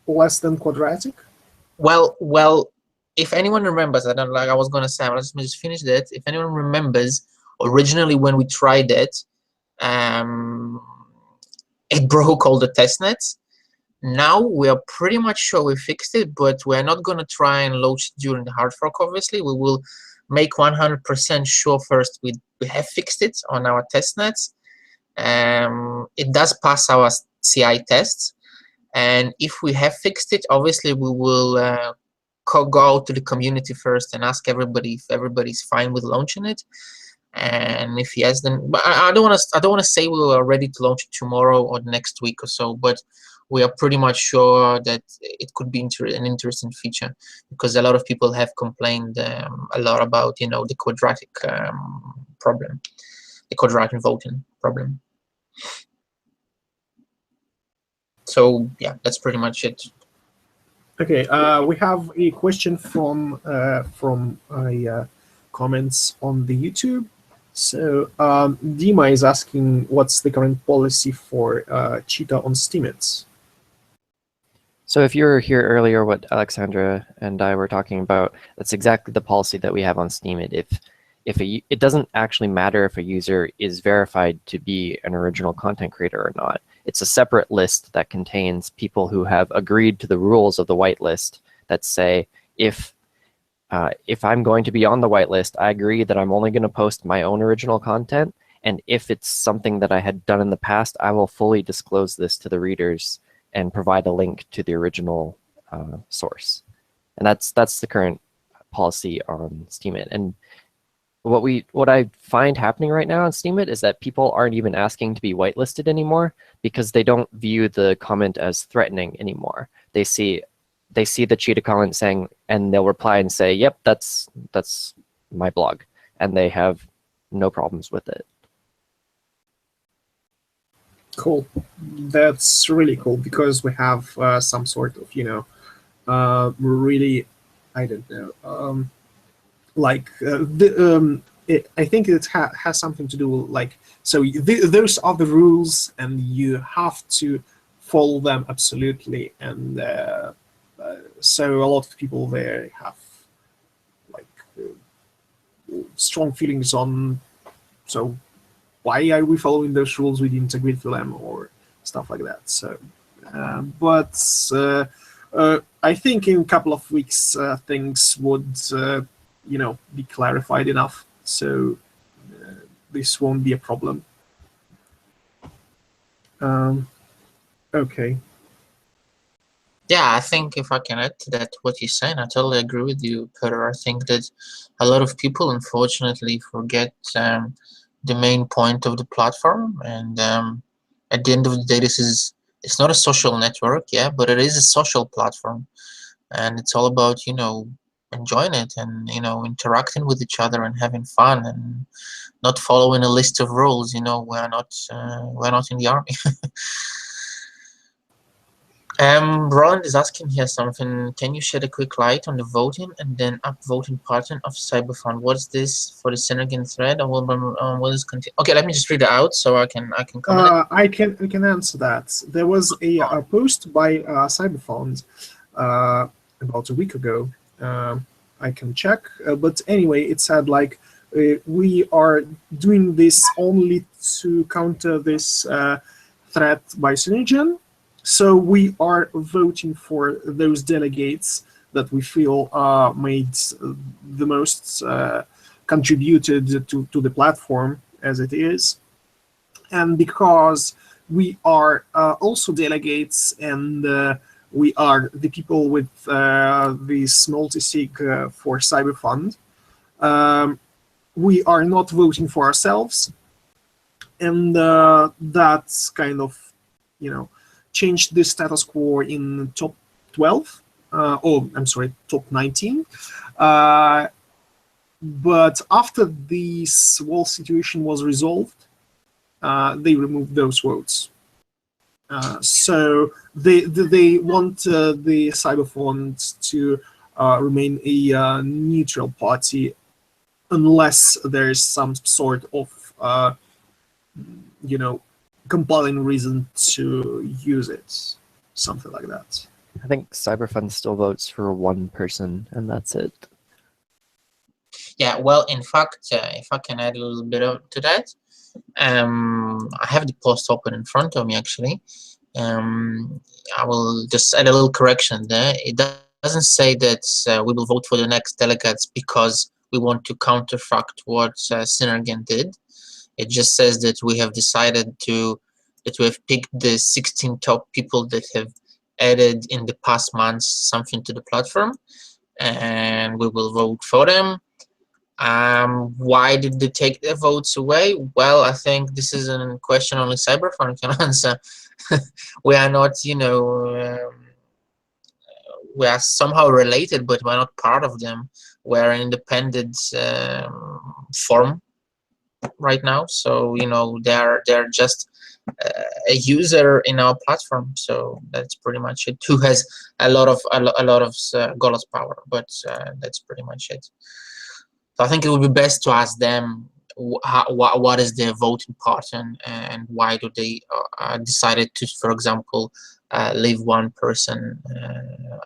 [SPEAKER 1] less than quadratic.
[SPEAKER 6] Well, if anyone remembers, I was gonna say, let's just finish that. If anyone remembers, originally when we tried it, it broke all the test nets. Now we are pretty much sure we fixed it, but we're not gonna try and launch it during the hard fork. Obviously, we will make 100% sure first we have fixed it on our test nets. It does pass our CI tests. And if we have fixed it, obviously we will go out to the community first and ask everybody if everybody's fine with launching it. And if yes, then I don't want to say we are ready to launch it tomorrow or next week or so, but we are pretty much sure that it could be an interesting feature, because a lot of people have complained a lot about the quadratic problem, the quadratic voting problem. So yeah, that's pretty much it.
[SPEAKER 1] Okay, we have a question from comments on the YouTube. So Dima is asking, what's the current policy for Cheetah on Steemit?
[SPEAKER 3] So if you were here earlier, what Alexandra and I were talking about, that's exactly the policy that we have on Steemit. It doesn't actually matter if a user is verified to be an original content creator or not. It's a separate list that contains people who have agreed to the rules of the whitelist that say, if I'm going to be on the whitelist, I agree that I'm only going to post my own original content. And if it's something that I had done in the past, I will fully disclose this to the readers and provide a link to the original source. And that's the current policy on Steemit. And what I find happening right now on Steemit is that people aren't even asking to be whitelisted anymore, because they don't view the comment as threatening anymore. They see the Cheetah comment saying, and they'll reply and say, yep, that's my blog, and they have no problems with it.
[SPEAKER 1] Cool. That's really cool, because we have some sort of, really, I don't know, I think it has something to do like, so those are the rules and you have to follow them absolutely. And so a lot of people there have like strong feelings on, so why are we following those rules? We didn't agree to them or stuff like that. So But I think in a couple of weeks things would, be clarified enough, so this won't be a problem. Okay.
[SPEAKER 6] Yeah, I think if I can add to that, what you're saying, I totally agree with you, Peter. I think that a lot of people, unfortunately, forget the main point of the platform. And at the end of the day, it's not a social network, yeah, but it is a social platform. And it's all about, enjoying it and, interacting with each other and having fun and not following a list of rules. We're not in the army. Roland is asking here something. Can you shed a quick light on the voting and then upvoting pattern of CyberFund? What's this for the Synergen thread? Or will this continue? Okay, let me just read it out so I can comment.
[SPEAKER 1] I can answer that. There was a post by CyberFund about a week ago. I can check, but anyway, it said like we are doing this only to counter this threat by Synergen. So we are voting for those delegates that we feel made the most contributed to the platform as it is. And because we are also delegates and we are the people with this multi-sig for CyberFund, we are not voting for ourselves. And that's kind of, changed the status quo in top 12. Top 19. But after this whole situation was resolved, they removed those votes. So they want the CyberFund to remain a neutral party unless there is some sort of compelling reason to use it, something like that.
[SPEAKER 3] I think CyberFund still votes for one person, and that's it.
[SPEAKER 6] Yeah, well, in fact, if I can add a little bit to that, I have the post open in front of me, actually. I will just add a little correction there. It doesn't say that we will vote for the next delegates because we want to counterfact what Synergen did. It just says that we have decided that we have picked the 16 top people that have added in the past months something to the platform, and we will vote for them. Why did they take their votes away? Well, I think this is a question only CyberFund can answer. We are not, we are somehow related, but we're not part of them. We're an independent form right now, so they're just a user in our platform. So that's pretty much it. Who has a lot of Golos power, but that's pretty much it. So I think it would be best to ask them what is their voting pattern and why do they decided to, for example, leave one person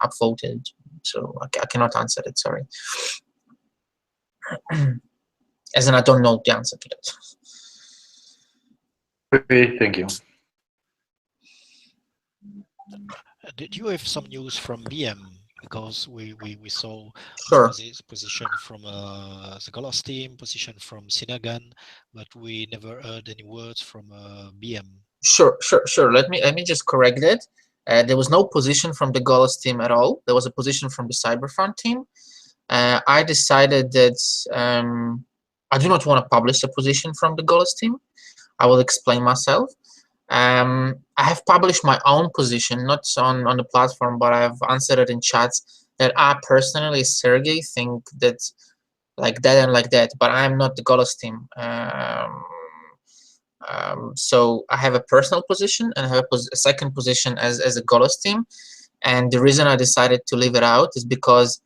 [SPEAKER 6] upvoted. So I cannot answer that. Sorry. As in, I don't know the answer to that.
[SPEAKER 7] Okay, thank you.
[SPEAKER 5] Did you have some news from BM? Because we saw
[SPEAKER 6] Sure.
[SPEAKER 5] position from the Golos team, position from Synergen, but we never heard any words from BM.
[SPEAKER 6] Sure. Let me just correct that. There was no position from the Golos team at all. There was a position from the CyberFund team. I decided that I do not want to publish a position from the Golos team. I will explain myself. I have published my own position, not on the platform, but I have answered it in chats that I personally, Sergey, think that like that and like that, but I'm not the Golos team. So I have a personal position and I have a second position as a Golos team. And the reason I decided to leave it out is because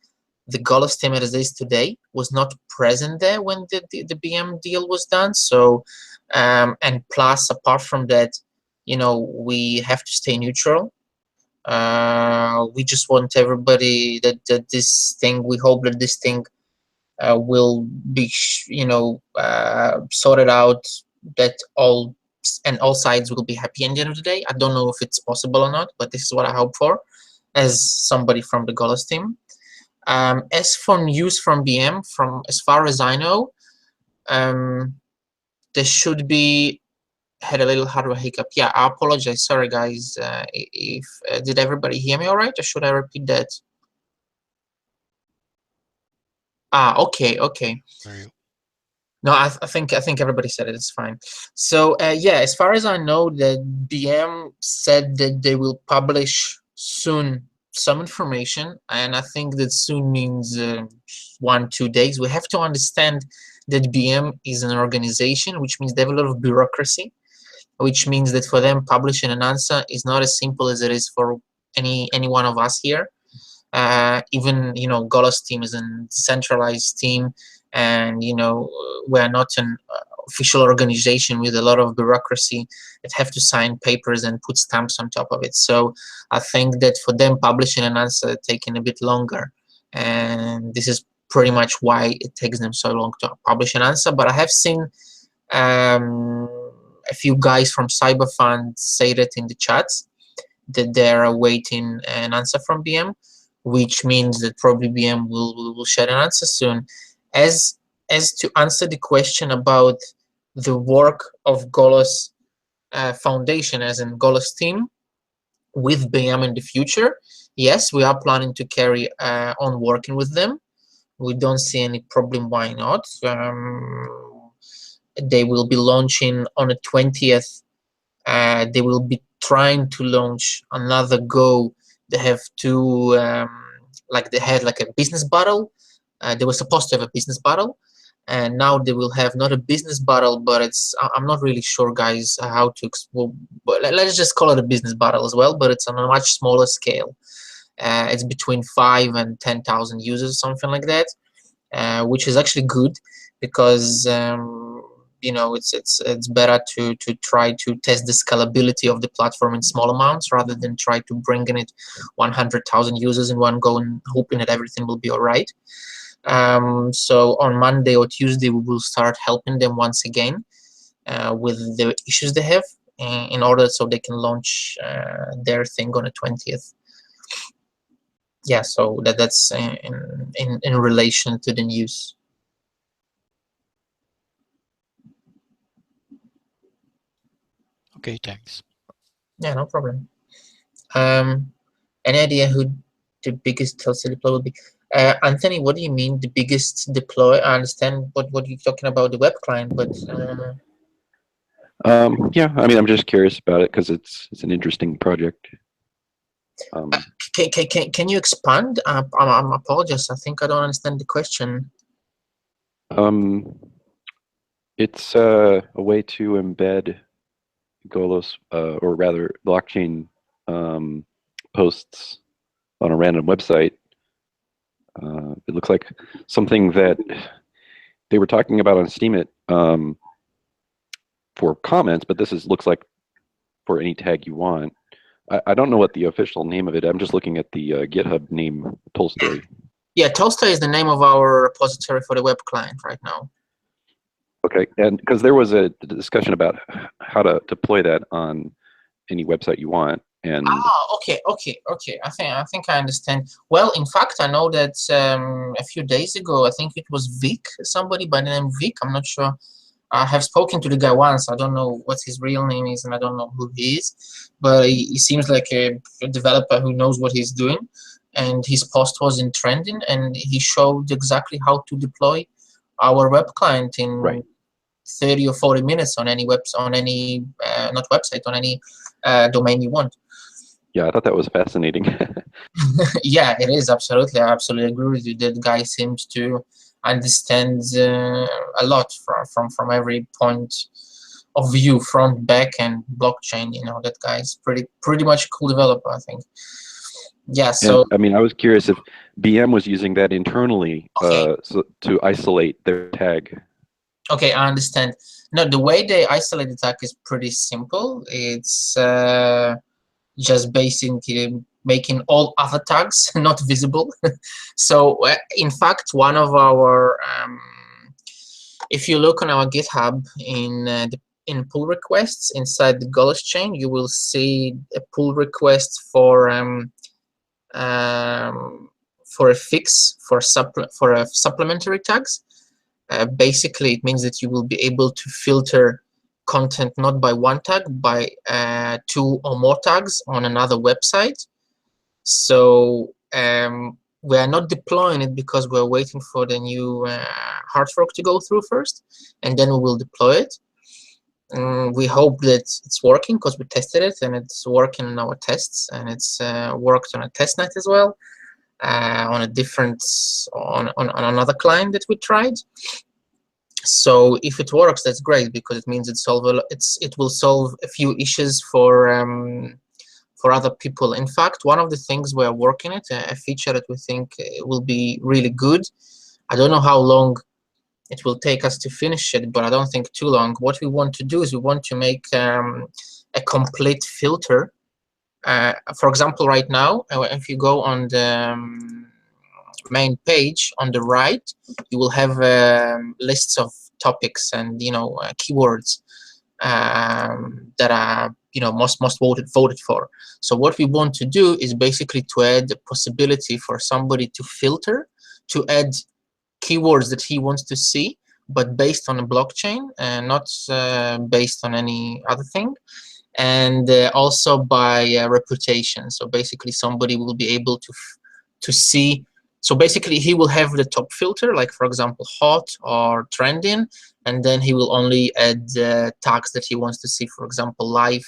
[SPEAKER 6] the Golos team as it is today was not present there when the BM deal was done. So, and plus, apart from that, we have to stay neutral. We just want everybody that this thing, we hope that this thing will be, sorted out, that all and all sides will be happy at the end of the day. I don't know if it's possible or not, but this is what I hope for as somebody from the Golos team. As for news from BM, as far as I know, there should be, had a little hardware hiccup. Yeah, I apologize. Sorry, guys. If did everybody hear me all right, or should I repeat that? Ah, okay, okay. No, I think everybody said it. It's fine. So yeah, as far as I know, the BM said that they will publish soon some information, and I think that soon means 1-2 days. We have to understand that BM is an organization, which means they have a lot of bureaucracy, which means that for them publishing an answer is not as simple as it is for any one of us here. Even Golos team is a centralized team, and we're not an official organization with a lot of bureaucracy that have to sign papers and put stamps on top of it. So I think that for them publishing an answer taking a bit longer, and this is pretty much why it takes them so long to publish an answer. But I have seen a few guys from CyberFund say that in the chats that they're awaiting an answer from BM, which means that probably BM will share an answer soon. As to answer the question about the work of Golos Foundation, as in Golos team, with BM in the future, yes, we are planning to carry on working with them. We don't see any problem why not. They will be launching on the 20th. They will be trying to launch another Go. They have two, they had like a business battle. They were supposed to have a business battle, and now they will have not a business battle, but I'm not really sure, guys, how to. Well, let's just call it a business battle as well, but it's on a much smaller scale. It's between 5 and 10,000 users, something like that, which is actually good because it's better to try to test the scalability of the platform in small amounts rather than try to bring in it 100,000 users in one go and hoping that everything will be all right. So on Monday or Tuesday we will start helping them once again with the issues they have in order so they can launch their thing on the 20th. Yeah, so that's in relation to the news.
[SPEAKER 5] Okay, thanks.
[SPEAKER 6] Yeah, no problem. Any idea who the biggest Tulsa deploy will be? Anthony, what do you mean the biggest deploy? I understand what you're talking about, the web client, but
[SPEAKER 7] yeah, I mean, I'm just curious about it because it's an interesting project.
[SPEAKER 6] Can you expand? I apologize. I think I don't understand the question.
[SPEAKER 7] It's a way to embed Golos, or rather blockchain posts on a random website. It looks like something that they were talking about on Steemit for comments, but this looks like for any tag you want. I don't know what the official name of it. I'm just looking at the GitHub name, Tolstoy.
[SPEAKER 6] Yeah, Tolstoy is the name of our repository for the web client right now.
[SPEAKER 7] Okay, and because there was a discussion about how to deploy that on any website you want, and
[SPEAKER 6] okay. I think I understand. Well, in fact, I know that a few days ago, I think it was Vic, somebody by the name Vic. I'm not sure. I have spoken to the guy once. I don't know what his real name is, and I don't know who he is. But he seems like a developer who knows what he's doing. And his post was in trending, and he showed exactly how to deploy our web client in 30 or 40 minutes on any on any not website, on any domain you want.
[SPEAKER 7] Yeah, I thought that was fascinating.
[SPEAKER 6] Yeah, it is, absolutely. I absolutely agree with you. That guy seems to understand a lot from every point of view, front, back, and blockchain. That guy is pretty much a cool developer, I think. Yeah, so
[SPEAKER 7] and, I mean, I was curious if BM was using that internally to isolate their tag.
[SPEAKER 6] Okay, I understand. No, the way they isolate the tag is pretty simple. It's just basically making all other tags not visible. So in fact, one of our if you look on our GitHub in the in pull requests inside the Golos chain, you will see a pull request for a fix for supplementary tags. Basically, it means that you will be able to filter content not by one tag, by 2 or more tags on another website. So we are not deploying it because we're waiting for the new hard fork to go through first, and then we will deploy it. We hope that it's working because we tested it and it's working in our tests, and it's worked on a testnet as well, on a different on another client that we tried. So if it works, that's great, because it means it will solve a few issues for other people. In fact, one of the things we're working on, a feature that we think will be really good. I don't know how long it will take us to finish it, but I don't think too long. What we want to do is we want to make a complete filter. For example, right now, if you go on the main page on the right, you will have lists of topics and keywords that are most voted for. So what we want to do is basically to add the possibility for somebody to filter, to add keywords that he wants to see, but based on a blockchain and not based on any other thing, and also by reputation. So basically somebody will be able to see. So basically he will have the top filter, like for example hot or trending, and then he will only add tags that he wants to see, for example live,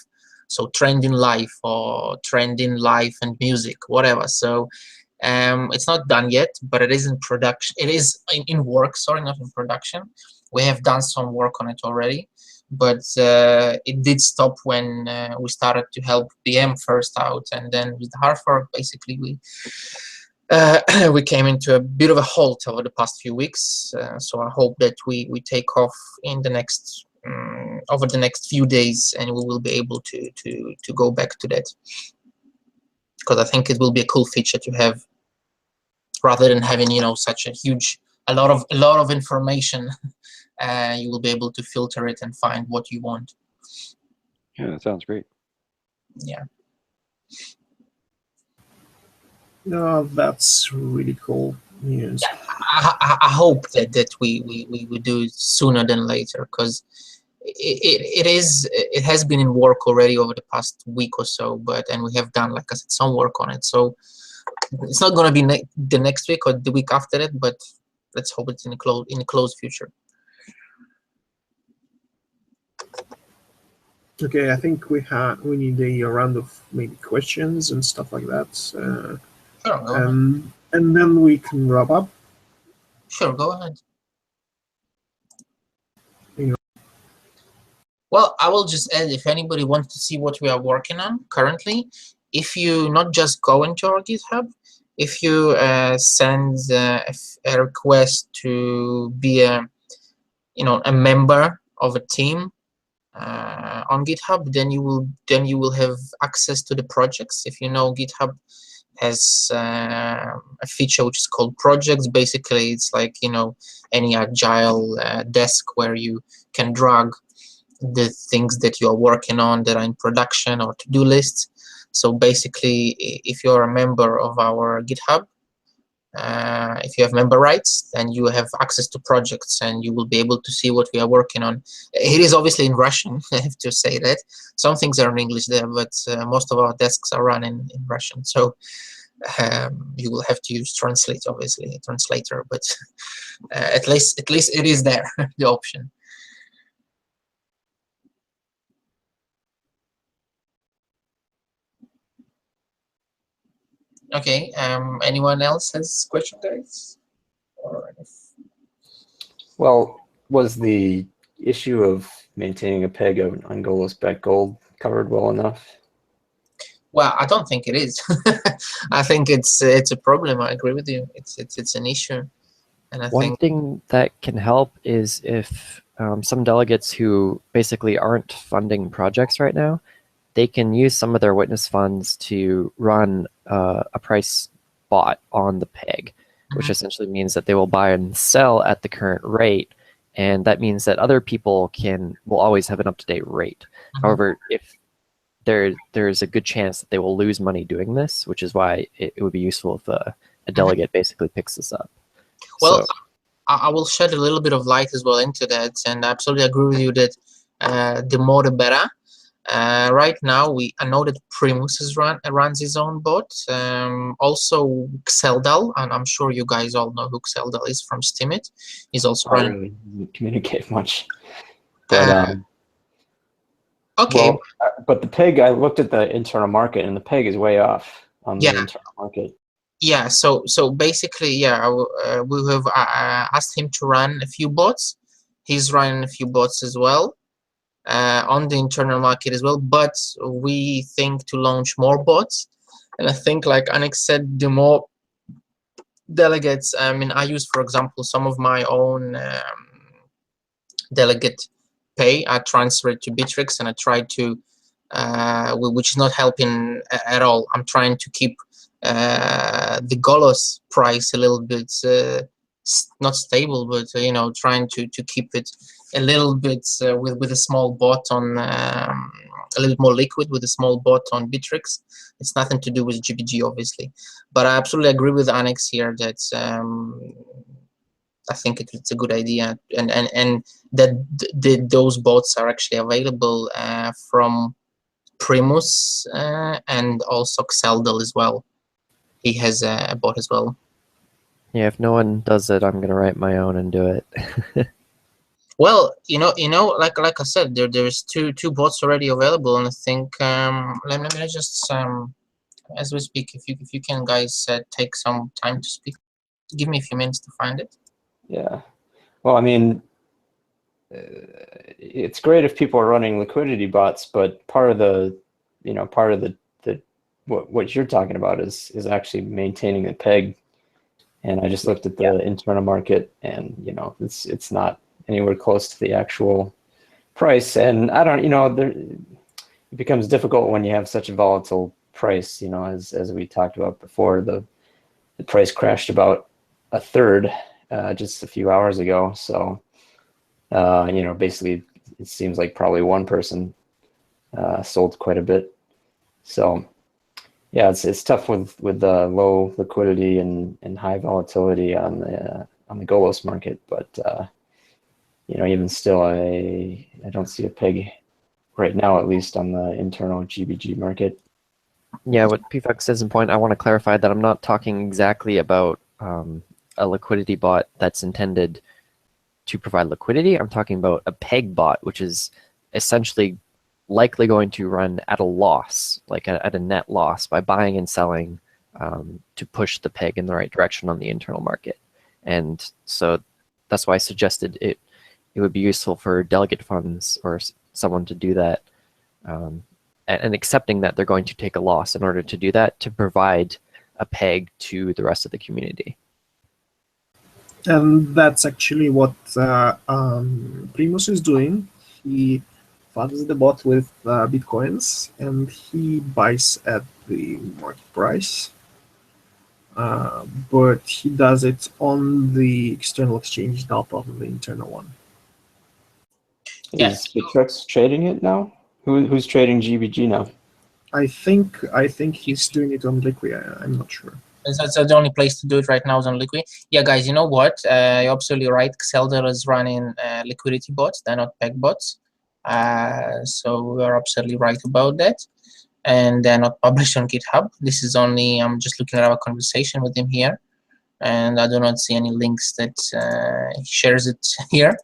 [SPEAKER 6] so trending live or trending live and music, whatever. So it's not done yet, but it is in production. It is in work, sorry, not in production. We have done some work on it already, but it did stop when we started to help BM first out, and then with the hard fork, basically we came into a bit of a halt over the past few weeks. So I hope that we take off in the next over the next few days, and we will be able to go back to that, because I think it will be a cool feature to have, rather than having such a lot of information. You will be able to filter it and find what you want.
[SPEAKER 7] Yeah, that sounds great.
[SPEAKER 6] Yeah.
[SPEAKER 1] No, that's really cool news.
[SPEAKER 6] I hope that we do it sooner than later, because it has been in work already over the past week or so, and we have done, like I said, some work on it. So it's not going to be the next week or the week after it, but let's hope it's in the close future.
[SPEAKER 1] Okay, I think we need a round of maybe questions and stuff like that.
[SPEAKER 6] Sure, go ahead.
[SPEAKER 1] And then we can wrap up.
[SPEAKER 6] Sure, go ahead.
[SPEAKER 1] You
[SPEAKER 6] Well, I will just add, if anybody wants to see what we are working on currently, if you not just go into our GitHub, if you send a request to be a member of a team on GitHub, then you will have access to the projects. If you know, GitHub has a feature which is called projects. Basically, it's like any agile desk where you can drag the things that you are working on that are in production, or to-do lists. So basically, if you're a member of our GitHub, if you have member rights, then you have access to projects, and you will be able to see what we are working on. It is obviously in Russian, I have to say that. Some things are in English there, but most of our desks are run in Russian. So you will have to use translate, obviously, a translator, but at least it is there, the option. Okay, anyone else has question, guys?
[SPEAKER 8] Well, was the issue of maintaining a peg on Golos back gold covered well enough?
[SPEAKER 6] Well, I don't think it is. I think it's a problem. I agree with you. It's an issue, and I
[SPEAKER 3] One
[SPEAKER 6] think
[SPEAKER 3] thing that can help is if some delegates who basically aren't funding projects right now, they can use some of their witness funds to run a price bot on the peg, which essentially means that they will buy and sell at the current rate, and that means that other people will always have an up-to-date rate. However, if there's a good chance that they will lose money doing this, which is why it would be useful if a delegate basically picks this up.
[SPEAKER 6] Well,
[SPEAKER 3] So,
[SPEAKER 6] I will shed a little bit of light as well into that, and I absolutely agree with you that the more the better. Right now, I know that Primus runs his own bot. Also, Xeldal, and I'm sure you guys all know who Xeldal is from Steemit. He's also
[SPEAKER 8] I
[SPEAKER 6] running.
[SPEAKER 8] really didn't communicate much. But
[SPEAKER 6] Okay.
[SPEAKER 8] well, but the peg, I looked at the internal market, and the peg is way off on the internal market.
[SPEAKER 6] Yeah. So basically, yeah, we have asked him to run a few bots. He's running a few bots as well. On the internal market as well, but we think to launch more bots. And I think, like Alex said, the more delegates, I mean, I use, for example, some of my own delegate pay. I transfer it to Bittrex, and I try to, which is not helping at all. I'm trying to keep the Golos price a little bit, not stable, but trying to keep it a little bit with a small bot on a little more liquid with a small bot on Bittrex. It's nothing to do with GBG, obviously, but I absolutely agree with Annex here that I think it's a good idea, and that those bots are actually available from Primus and also Xeldal as well. He has a bot as well.
[SPEAKER 3] yeah, if no one does it, I'm gonna write my own and do it.
[SPEAKER 6] Well, like I said, there's two bots already available, and I think let me just as we speak, if you can guys take some time to speak, give me a few minutes to find it.
[SPEAKER 8] Yeah. Well, I mean, it's great if people are running liquidity bots, but part of the what you're talking about is actually maintaining the peg. And I just looked at the internal market, and it's not anywhere close to the actual price. And I don't, it becomes difficult when you have such a volatile price. As we talked about before, the price crashed about a third just a few hours ago. So basically, it seems like probably one person sold quite a bit. So yeah, it's tough with low liquidity and high volatility on the Golos market, but even still, I don't see a peg right now, at least on the internal GBG market.
[SPEAKER 3] Yeah, what PFUX says in point, I want to clarify that I'm not talking exactly about a liquidity bot that's intended to provide liquidity. I'm talking about a peg bot, which is essentially likely going to run at a loss, like at a net loss, by buying and selling to push the peg in the right direction on the internal market. And so that's why I suggested it would be useful for delegate funds or someone to do that, and accepting that they're going to take a loss in order to do that, to provide a peg to the rest of the community.
[SPEAKER 1] And that's actually what Primus is doing. He funds the bot with Bitcoins, and he buys at the market price. But he does it on the external exchange, not on the internal one.
[SPEAKER 8] Is Bittrex trading it now? Who's trading GBG now?
[SPEAKER 1] I think he's doing it on Liquid. I'm not sure.
[SPEAKER 6] That's the only place to do it right now is on Liquid. Yeah, guys, you know what? You're absolutely right. Xeldal is running liquidity bots. They're not peg bots. So we're absolutely right about that. And they're not published on GitHub. This is only, I'm just looking at our conversation with him here, and I do not see any links that he shares it here.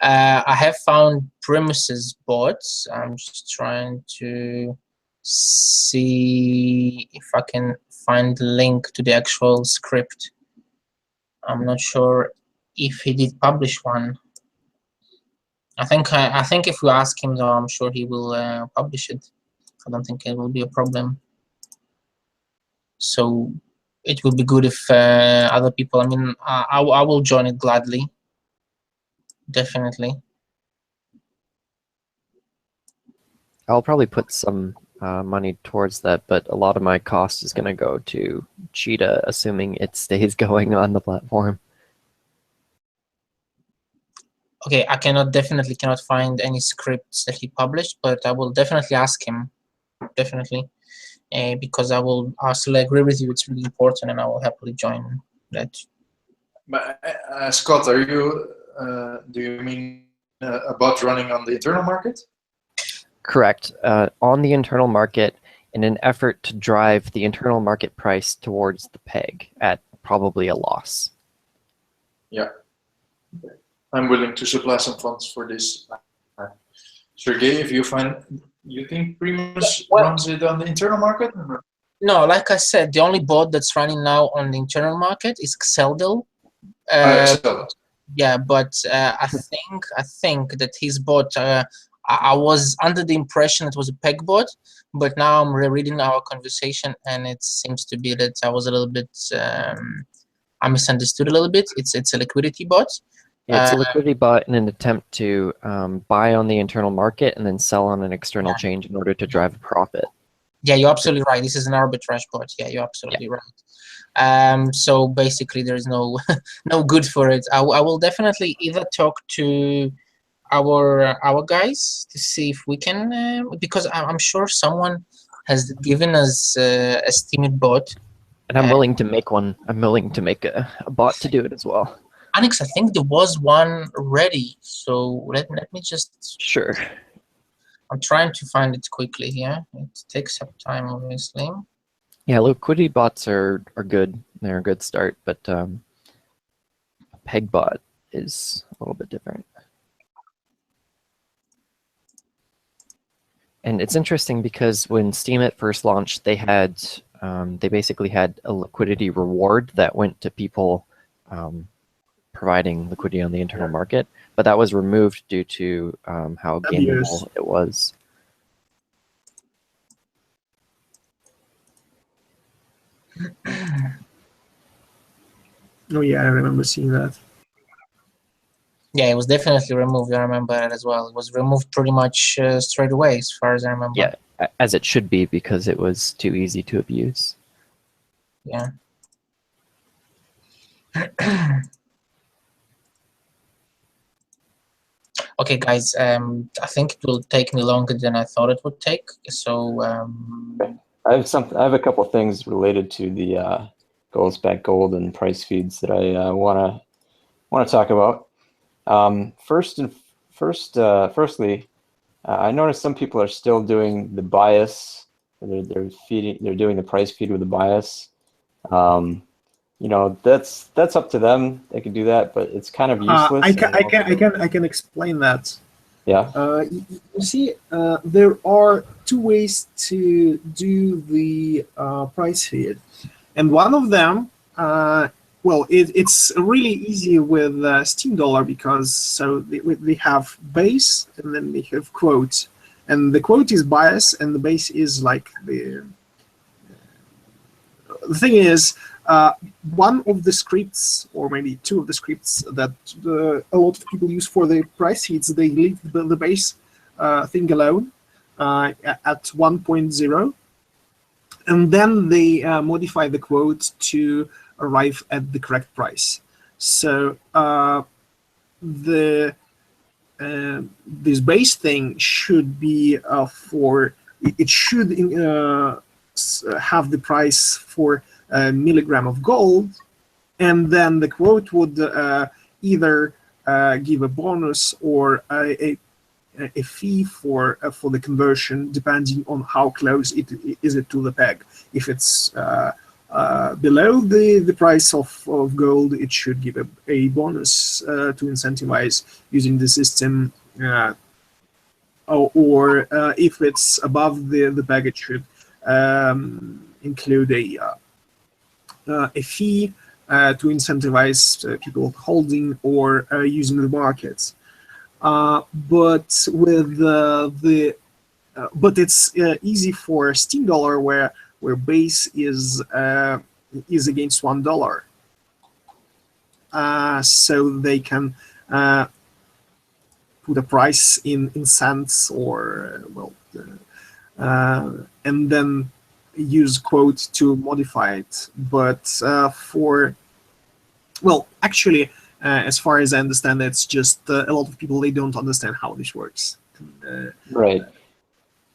[SPEAKER 6] I have found Primus's bots. I'm just trying to see if I can find the link to the actual script. I'm not sure if he did publish one. I think if we ask him, though, I'm sure he will publish it. I don't think it will be a problem. So it would be good if other people, I mean, I will join it gladly, definitely.
[SPEAKER 3] I'll probably put some money towards that, but a lot of my cost is going to go to Cheetah, assuming it stays going on the platform.
[SPEAKER 6] Okay, I definitely cannot find any scripts that he published, but I will definitely ask him, definitely, because I will also agree with you. It's really important, and I will happily join that.
[SPEAKER 9] But Scott, are you? Do you mean a bot running on the internal market?
[SPEAKER 3] Correct. On the internal market, in an effort to drive the internal market price towards the peg at probably a loss.
[SPEAKER 9] Yeah. I'm willing to supply some funds for this. Sergey, if you think Primus runs it on the internal market? Or?
[SPEAKER 6] No, like I said, the only bot that's running now on the internal market is Xeldil. Yeah, but I think that his bot. I was under the impression it was a peg bot, but now I'm rereading our conversation, and it seems to be that I was a little bit. I misunderstood a little bit. It's a liquidity bot.
[SPEAKER 3] It's a liquidity bot in an attempt to buy on the internal market and then sell on an external change in order to drive a profit.
[SPEAKER 6] Yeah, you're absolutely right. This is an arbitrage bot. Yeah, you're absolutely right. So basically, there's no no good for it. I will definitely either talk to our guys to see if we can, because I'm sure someone has given us a Steemit bot.
[SPEAKER 3] And I'm willing to make one. I'm willing to make a bot to do it as well.
[SPEAKER 6] Alex, I think there was one ready. So let me just.
[SPEAKER 3] Sure.
[SPEAKER 6] I'm trying to find it quickly here. It takes up time, obviously.
[SPEAKER 3] Yeah, liquidity bots are good. They're a good start, but a peg bot is a little bit different. And it's interesting because when Steemit first launched, they had they basically had a liquidity reward that went to people providing liquidity on the internal market, but that was removed due to how gameable it was.
[SPEAKER 1] Oh yeah, I remember seeing that.
[SPEAKER 6] Yeah, it was definitely removed. I remember it as well. It was removed pretty much straight away, as far as I remember.
[SPEAKER 3] Yeah, as it should be, because it was too easy to abuse.
[SPEAKER 6] Yeah. Okay, guys. I think it will take me longer than I thought it would take. So.
[SPEAKER 8] I have a couple of things related to the Golos.backed Gold and price feeds that I want to talk about. Firstly, I noticed some people are still doing the bias. They're doing the price feed with the bias. You know, that's up to them. They can do that, but it's kind of useless.
[SPEAKER 1] I can explain that.
[SPEAKER 8] Yeah.
[SPEAKER 1] You see, there are two ways to do the price feed, and one of them, well, it's really easy with Steam Dollar, because they have base and then they have quote, and the quote is bias and the base is like the thing is, one of the scripts, or maybe two of the scripts that a lot of people use for the price feeds, they leave the base thing alone at 1.0, and then they modify the quote to arrive at the correct price. So this base thing should be it should have the price for a milligram of gold, and then the quote would either give a bonus or a fee for the conversion, depending on how close it is to the peg. If it's below the price of gold, it should give a bonus to incentivize using the system, or if it's above the peg, it should include a fee to incentivize people holding or using the markets. But with but it's easy for Steam Dollar, where base is against $1, so they can put a price in cents, or and then use quote to modify it. But actually, as far as I understand, it's just a lot of people, they don't understand how this works.
[SPEAKER 8] Right.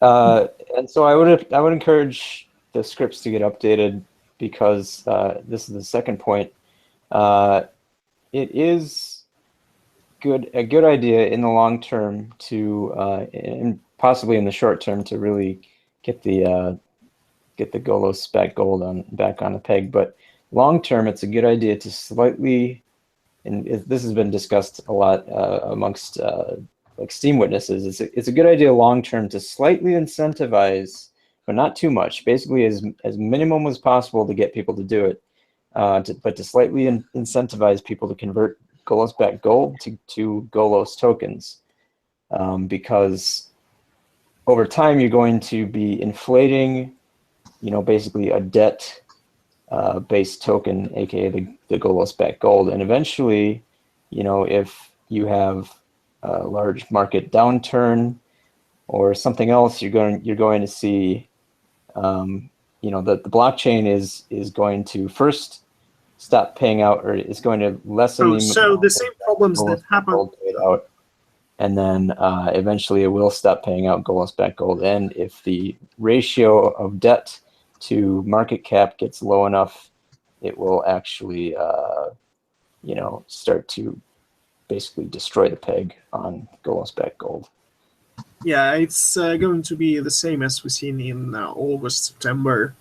[SPEAKER 8] And so I would encourage the scripts to get updated, because this is the second point. It is a good idea in the long term to, and possibly in the short term, to really get the Golos back gold back on a peg. But long term, it's a good idea to slightly, and this has been discussed a lot amongst like Steam witnesses. It's a good idea long term to slightly incentivize, but not too much. Basically, as minimum as possible to get people to do it, but to slightly incentivize people to convert Golos back gold to Golos tokens, because over time you're going to be inflating, basically a debt based token, aka the Golos back gold, and eventually, if you have a large market downturn or something else, you're going to see, that the blockchain is going to first stop paying out, or it's going to lessen
[SPEAKER 1] the same problems that happen
[SPEAKER 8] paid out, and then eventually it will stop paying out Golos back gold. And if the ratio of debt to market cap gets low enough, it will actually start to basically destroy the peg on Golos back gold.
[SPEAKER 1] Yeah, it's going to be the same as we've seen in August, September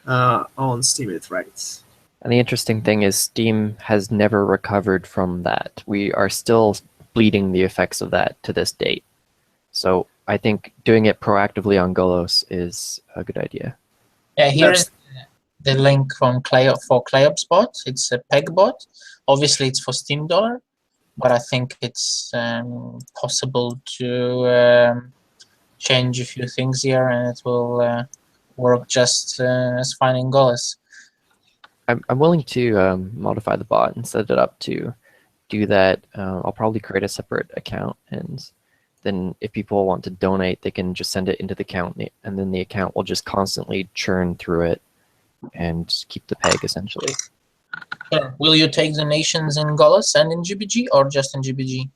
[SPEAKER 1] on Steemit, right?
[SPEAKER 3] And the interesting thing is Steam has never recovered from that. We are still bleeding the effects of that to this date. So I think doing it proactively on Golos is a good idea.
[SPEAKER 6] Yeah, here's the link from Clayop's bot. It's a peg bot. Obviously, it's for Steam Dollar, but I think it's possible to change a few things here, and it will work just as fine in Golos.
[SPEAKER 3] I'm willing to modify the bot and set it up to do that. I'll probably create a separate account, and then if people want to donate, they can just send it into the account, and then the account will just constantly churn through it and keep the peg, essentially.
[SPEAKER 6] Sure. Will you take donations in Golos and in GBG, or just in GBG?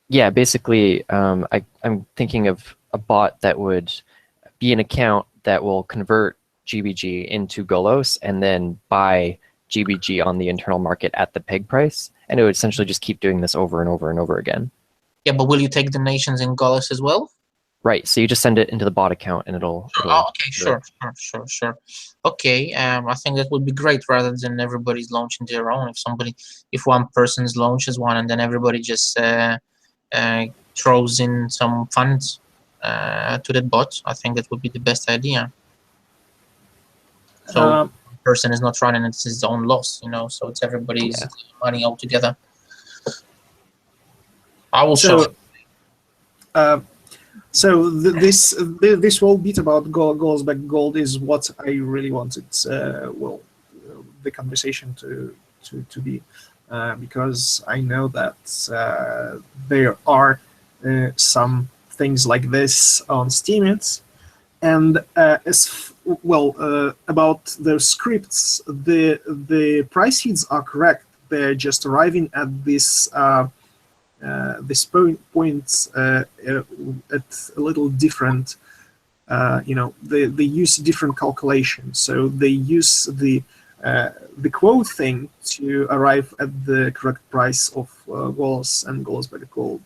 [SPEAKER 3] Yeah, basically, I'm thinking of a bot that would be an account that will convert GBG into Golos and then buy GBG on the internal market at the peg price, and it would essentially just keep doing this over and over and over again.
[SPEAKER 6] Yeah, but will you take donations in Golos as well?
[SPEAKER 3] Right, so you just send it into the bot account and it'll
[SPEAKER 6] oh, okay, sure. Okay, I think that would be great, rather than everybody's launching their own. If one person's launches one and then everybody just throws in some funds to that bot, I think that would be the best idea. So person is not running, it's his own loss, so it's everybody's money all together. I will show.
[SPEAKER 1] So this whole bit about Golos back gold is what I really wanted. The conversation to be, because I know that there are some things like this on Steemit, and as well about those scripts, the price feeds are correct. They're just arriving at this. This point at a little different, they use different calculations. So they use the quote thing to arrive at the correct price of Golos and Golos back gold.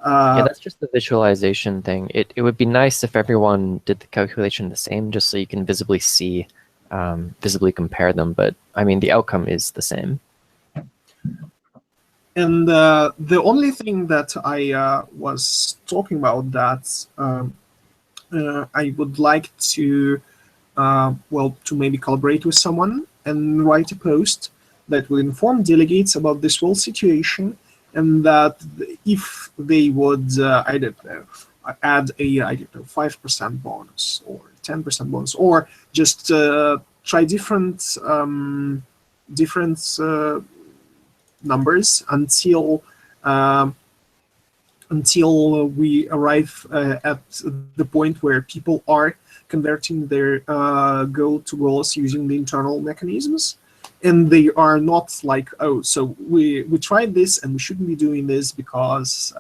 [SPEAKER 3] Yeah, that's just the visualization thing. It would be nice if everyone did the calculation the same, just so you can visibly see, visibly compare them. But I mean, the outcome is the same.
[SPEAKER 1] And the only thing that I was talking about that I would like to, to maybe collaborate with someone and write a post that will inform delegates about this whole situation, and that if they would, I don't know, add a 5% bonus or 10% bonus, or just try different numbers until we arrive at the point where people are converting their gold to Golos using the internal mechanisms. and they are not like, oh, so we tried this and we shouldn't be doing this because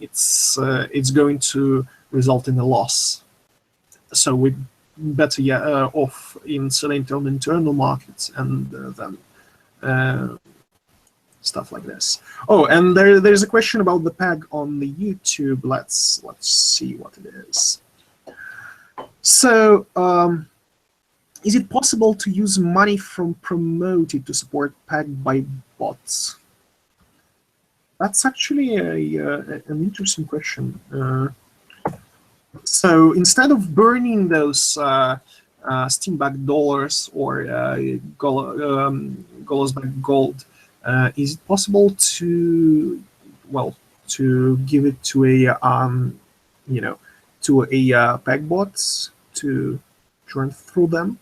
[SPEAKER 1] it's going to result in a loss. So we better off in selling on internal markets and then stuff like this. Oh, and there's a question about the peg on the YouTube. Let's see what it is. So, is it possible to use money from promoted to support peg by bots? That's actually an interesting question. So instead of burning those Steam-backed dollars or Golos-backed gold, is it possible to, well, to give it to a to a peg bots to churn through them?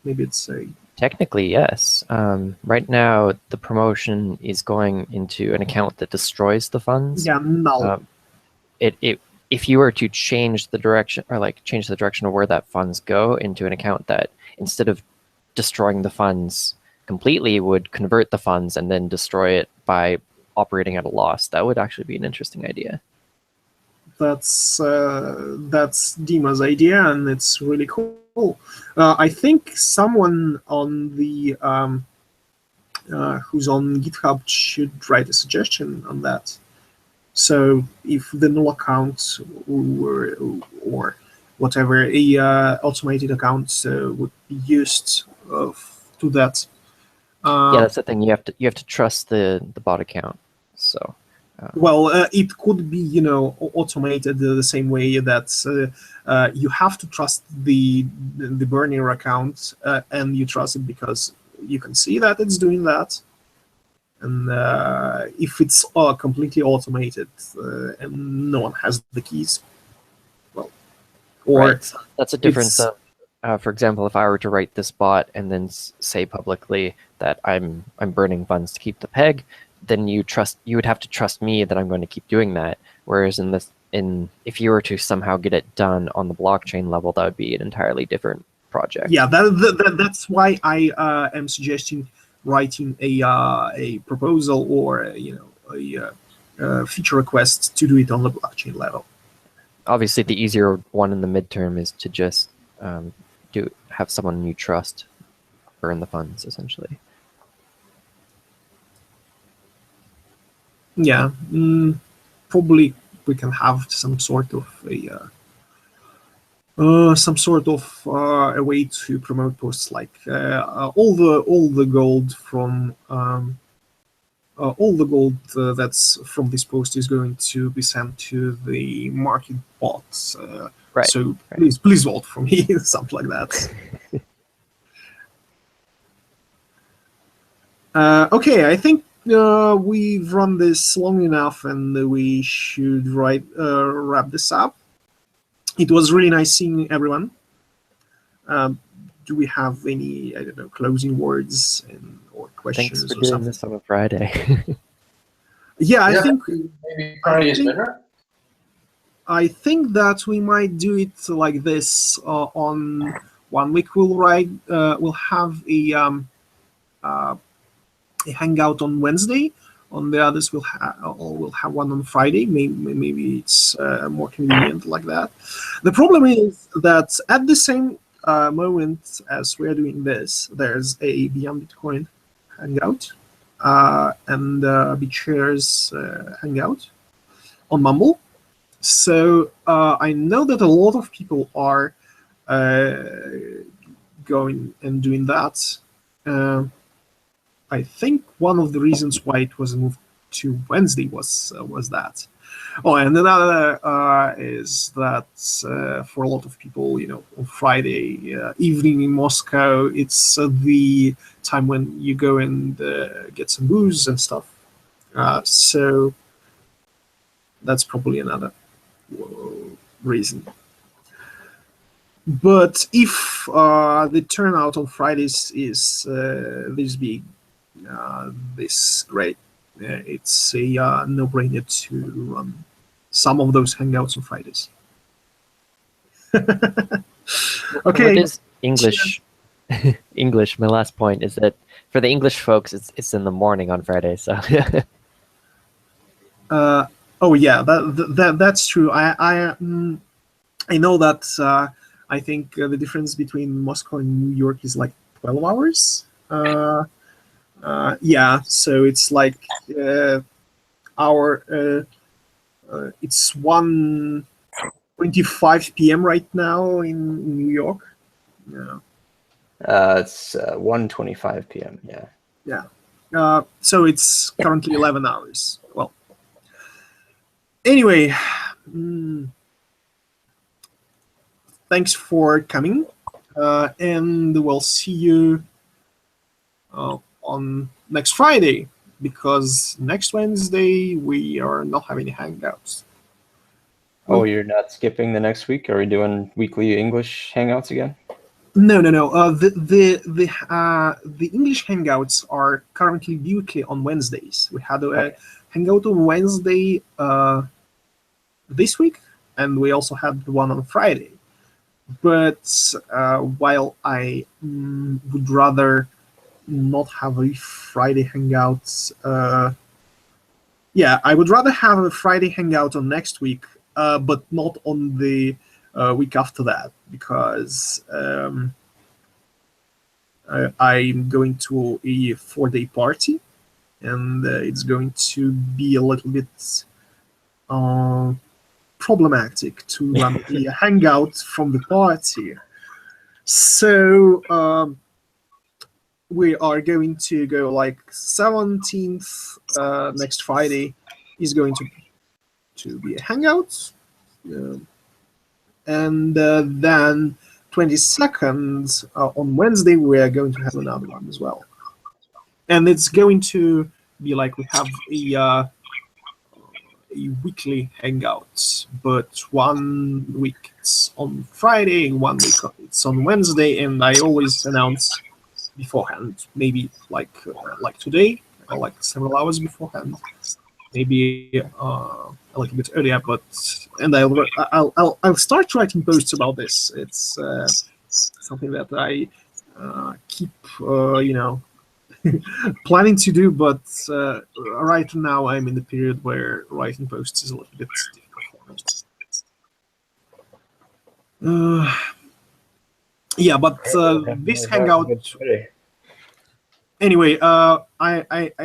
[SPEAKER 1] Maybe it's a
[SPEAKER 3] Technically, yes. Right now, the promotion is going into an account that destroys the funds.
[SPEAKER 1] yeah, null.
[SPEAKER 3] If you were to change the direction, or like change the direction of where that funds go into an account that, instead of destroying the funds completely, would convert the funds and then destroy it by operating at a loss, that would actually be an interesting idea.
[SPEAKER 1] That's Dima's idea, and it's really cool. I think someone on the who's on GitHub should write a suggestion on that. So if the null account or whatever a automated account would be used to that.
[SPEAKER 3] Yeah, that's the thing. You have to trust the bot account. So.
[SPEAKER 1] Well, it could be, automated the same way that you have to trust the burner account, and you trust it because you can see that it's doing that. And if it's completely automated and no one has the keys, well, or
[SPEAKER 3] right. That's a difference of, for example, if I were to write this bot and then say publicly that I'm burning funds to keep the peg, then you would have to trust me that I'm going to keep doing that. Whereas if you were to somehow get it done on the blockchain level, that would be an entirely different project.
[SPEAKER 1] Yeah, that's why I am suggesting writing a proposal or a feature request to do it on the blockchain level.
[SPEAKER 3] Obviously, the easier one in the midterm is to just have someone you trust burn the funds, essentially.
[SPEAKER 1] Yeah, probably we can have some sort of a way to promote posts, like all the gold from that's from this post is going to be sent to the market bots.
[SPEAKER 3] Right.
[SPEAKER 1] So please vote for me, something like that. Okay, I think we've run this long enough, and we should wrap this up. It was really nice seeing everyone. Do we have any, I don't know, closing words or questions?
[SPEAKER 3] Thanks for
[SPEAKER 1] or
[SPEAKER 3] doing
[SPEAKER 1] something?
[SPEAKER 3] this on a Friday.
[SPEAKER 1] Yeah, I think
[SPEAKER 9] maybe Carly is better.
[SPEAKER 1] I think that we might do it like this. On 1 week, we'll have a hangout on Wednesday. On the others, we'll have one on Friday. Maybe it's more convenient like that. The problem is that at the same moment as we're doing this, there's a Beyond Bitcoin hangout and BitShares hangout on Mumble. So I know that a lot of people are going and doing that. I think one of the reasons why it was moved to Wednesday was that. Oh, and another is that for a lot of people, on Friday evening in Moscow, it's the time when you go and get some booze and stuff. So that's probably another reason. But if the turnout on Fridays is this big, this great, it's a no-brainer to run some of those hangouts on Fridays. Okay.
[SPEAKER 3] What is English English, my last point is that for the English folks, it's in the morning on Friday. So
[SPEAKER 1] Oh yeah, that's true. I know that. I think the difference between Moscow and New York is like 12 hours. Yeah, so it's like it's 1:25 p.m. right now in New York. Yeah.
[SPEAKER 8] It's 1:25 p.m. Yeah.
[SPEAKER 1] Yeah. So it's currently 11 hours. Well, anyway, thanks for coming, and we'll see you on next Friday, because next Wednesday we are not having hangouts.
[SPEAKER 8] Oh, you're not skipping the next week? Are we doing weekly English hangouts again?
[SPEAKER 1] No. The English hangouts are currently weekly on Wednesdays. We had a hangout on Wednesday this week, and we also had one on Friday. But while I would rather not have a Friday hangouts, yeah, I would rather have a Friday hangout on next week, but not on the week after that, because I'm going to a 4-day party, and it's going to be a little bit problematic to run a hangout from the party. So we are going to go like 17th, next Friday is going to be a hangout, and then 22nd on Wednesday we are going to have another one as well, and it's going to be like we have a weekly hangouts, but 1 week it's on Friday, 1 week it's on Wednesday, and I always announce beforehand, maybe like today, or like several hours beforehand, maybe a little bit earlier. But and I'll start writing posts about this. It's something that I keep planning to do, but right now I'm in the period where writing posts is a little bit difficult for me. Yeah, but this hangout. Anyway, I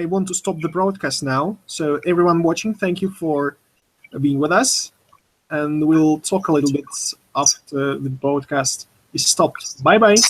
[SPEAKER 1] want to stop the broadcast now. So everyone watching, thank you for being with us, and we'll talk a little bit after the broadcast is stopped. Bye bye.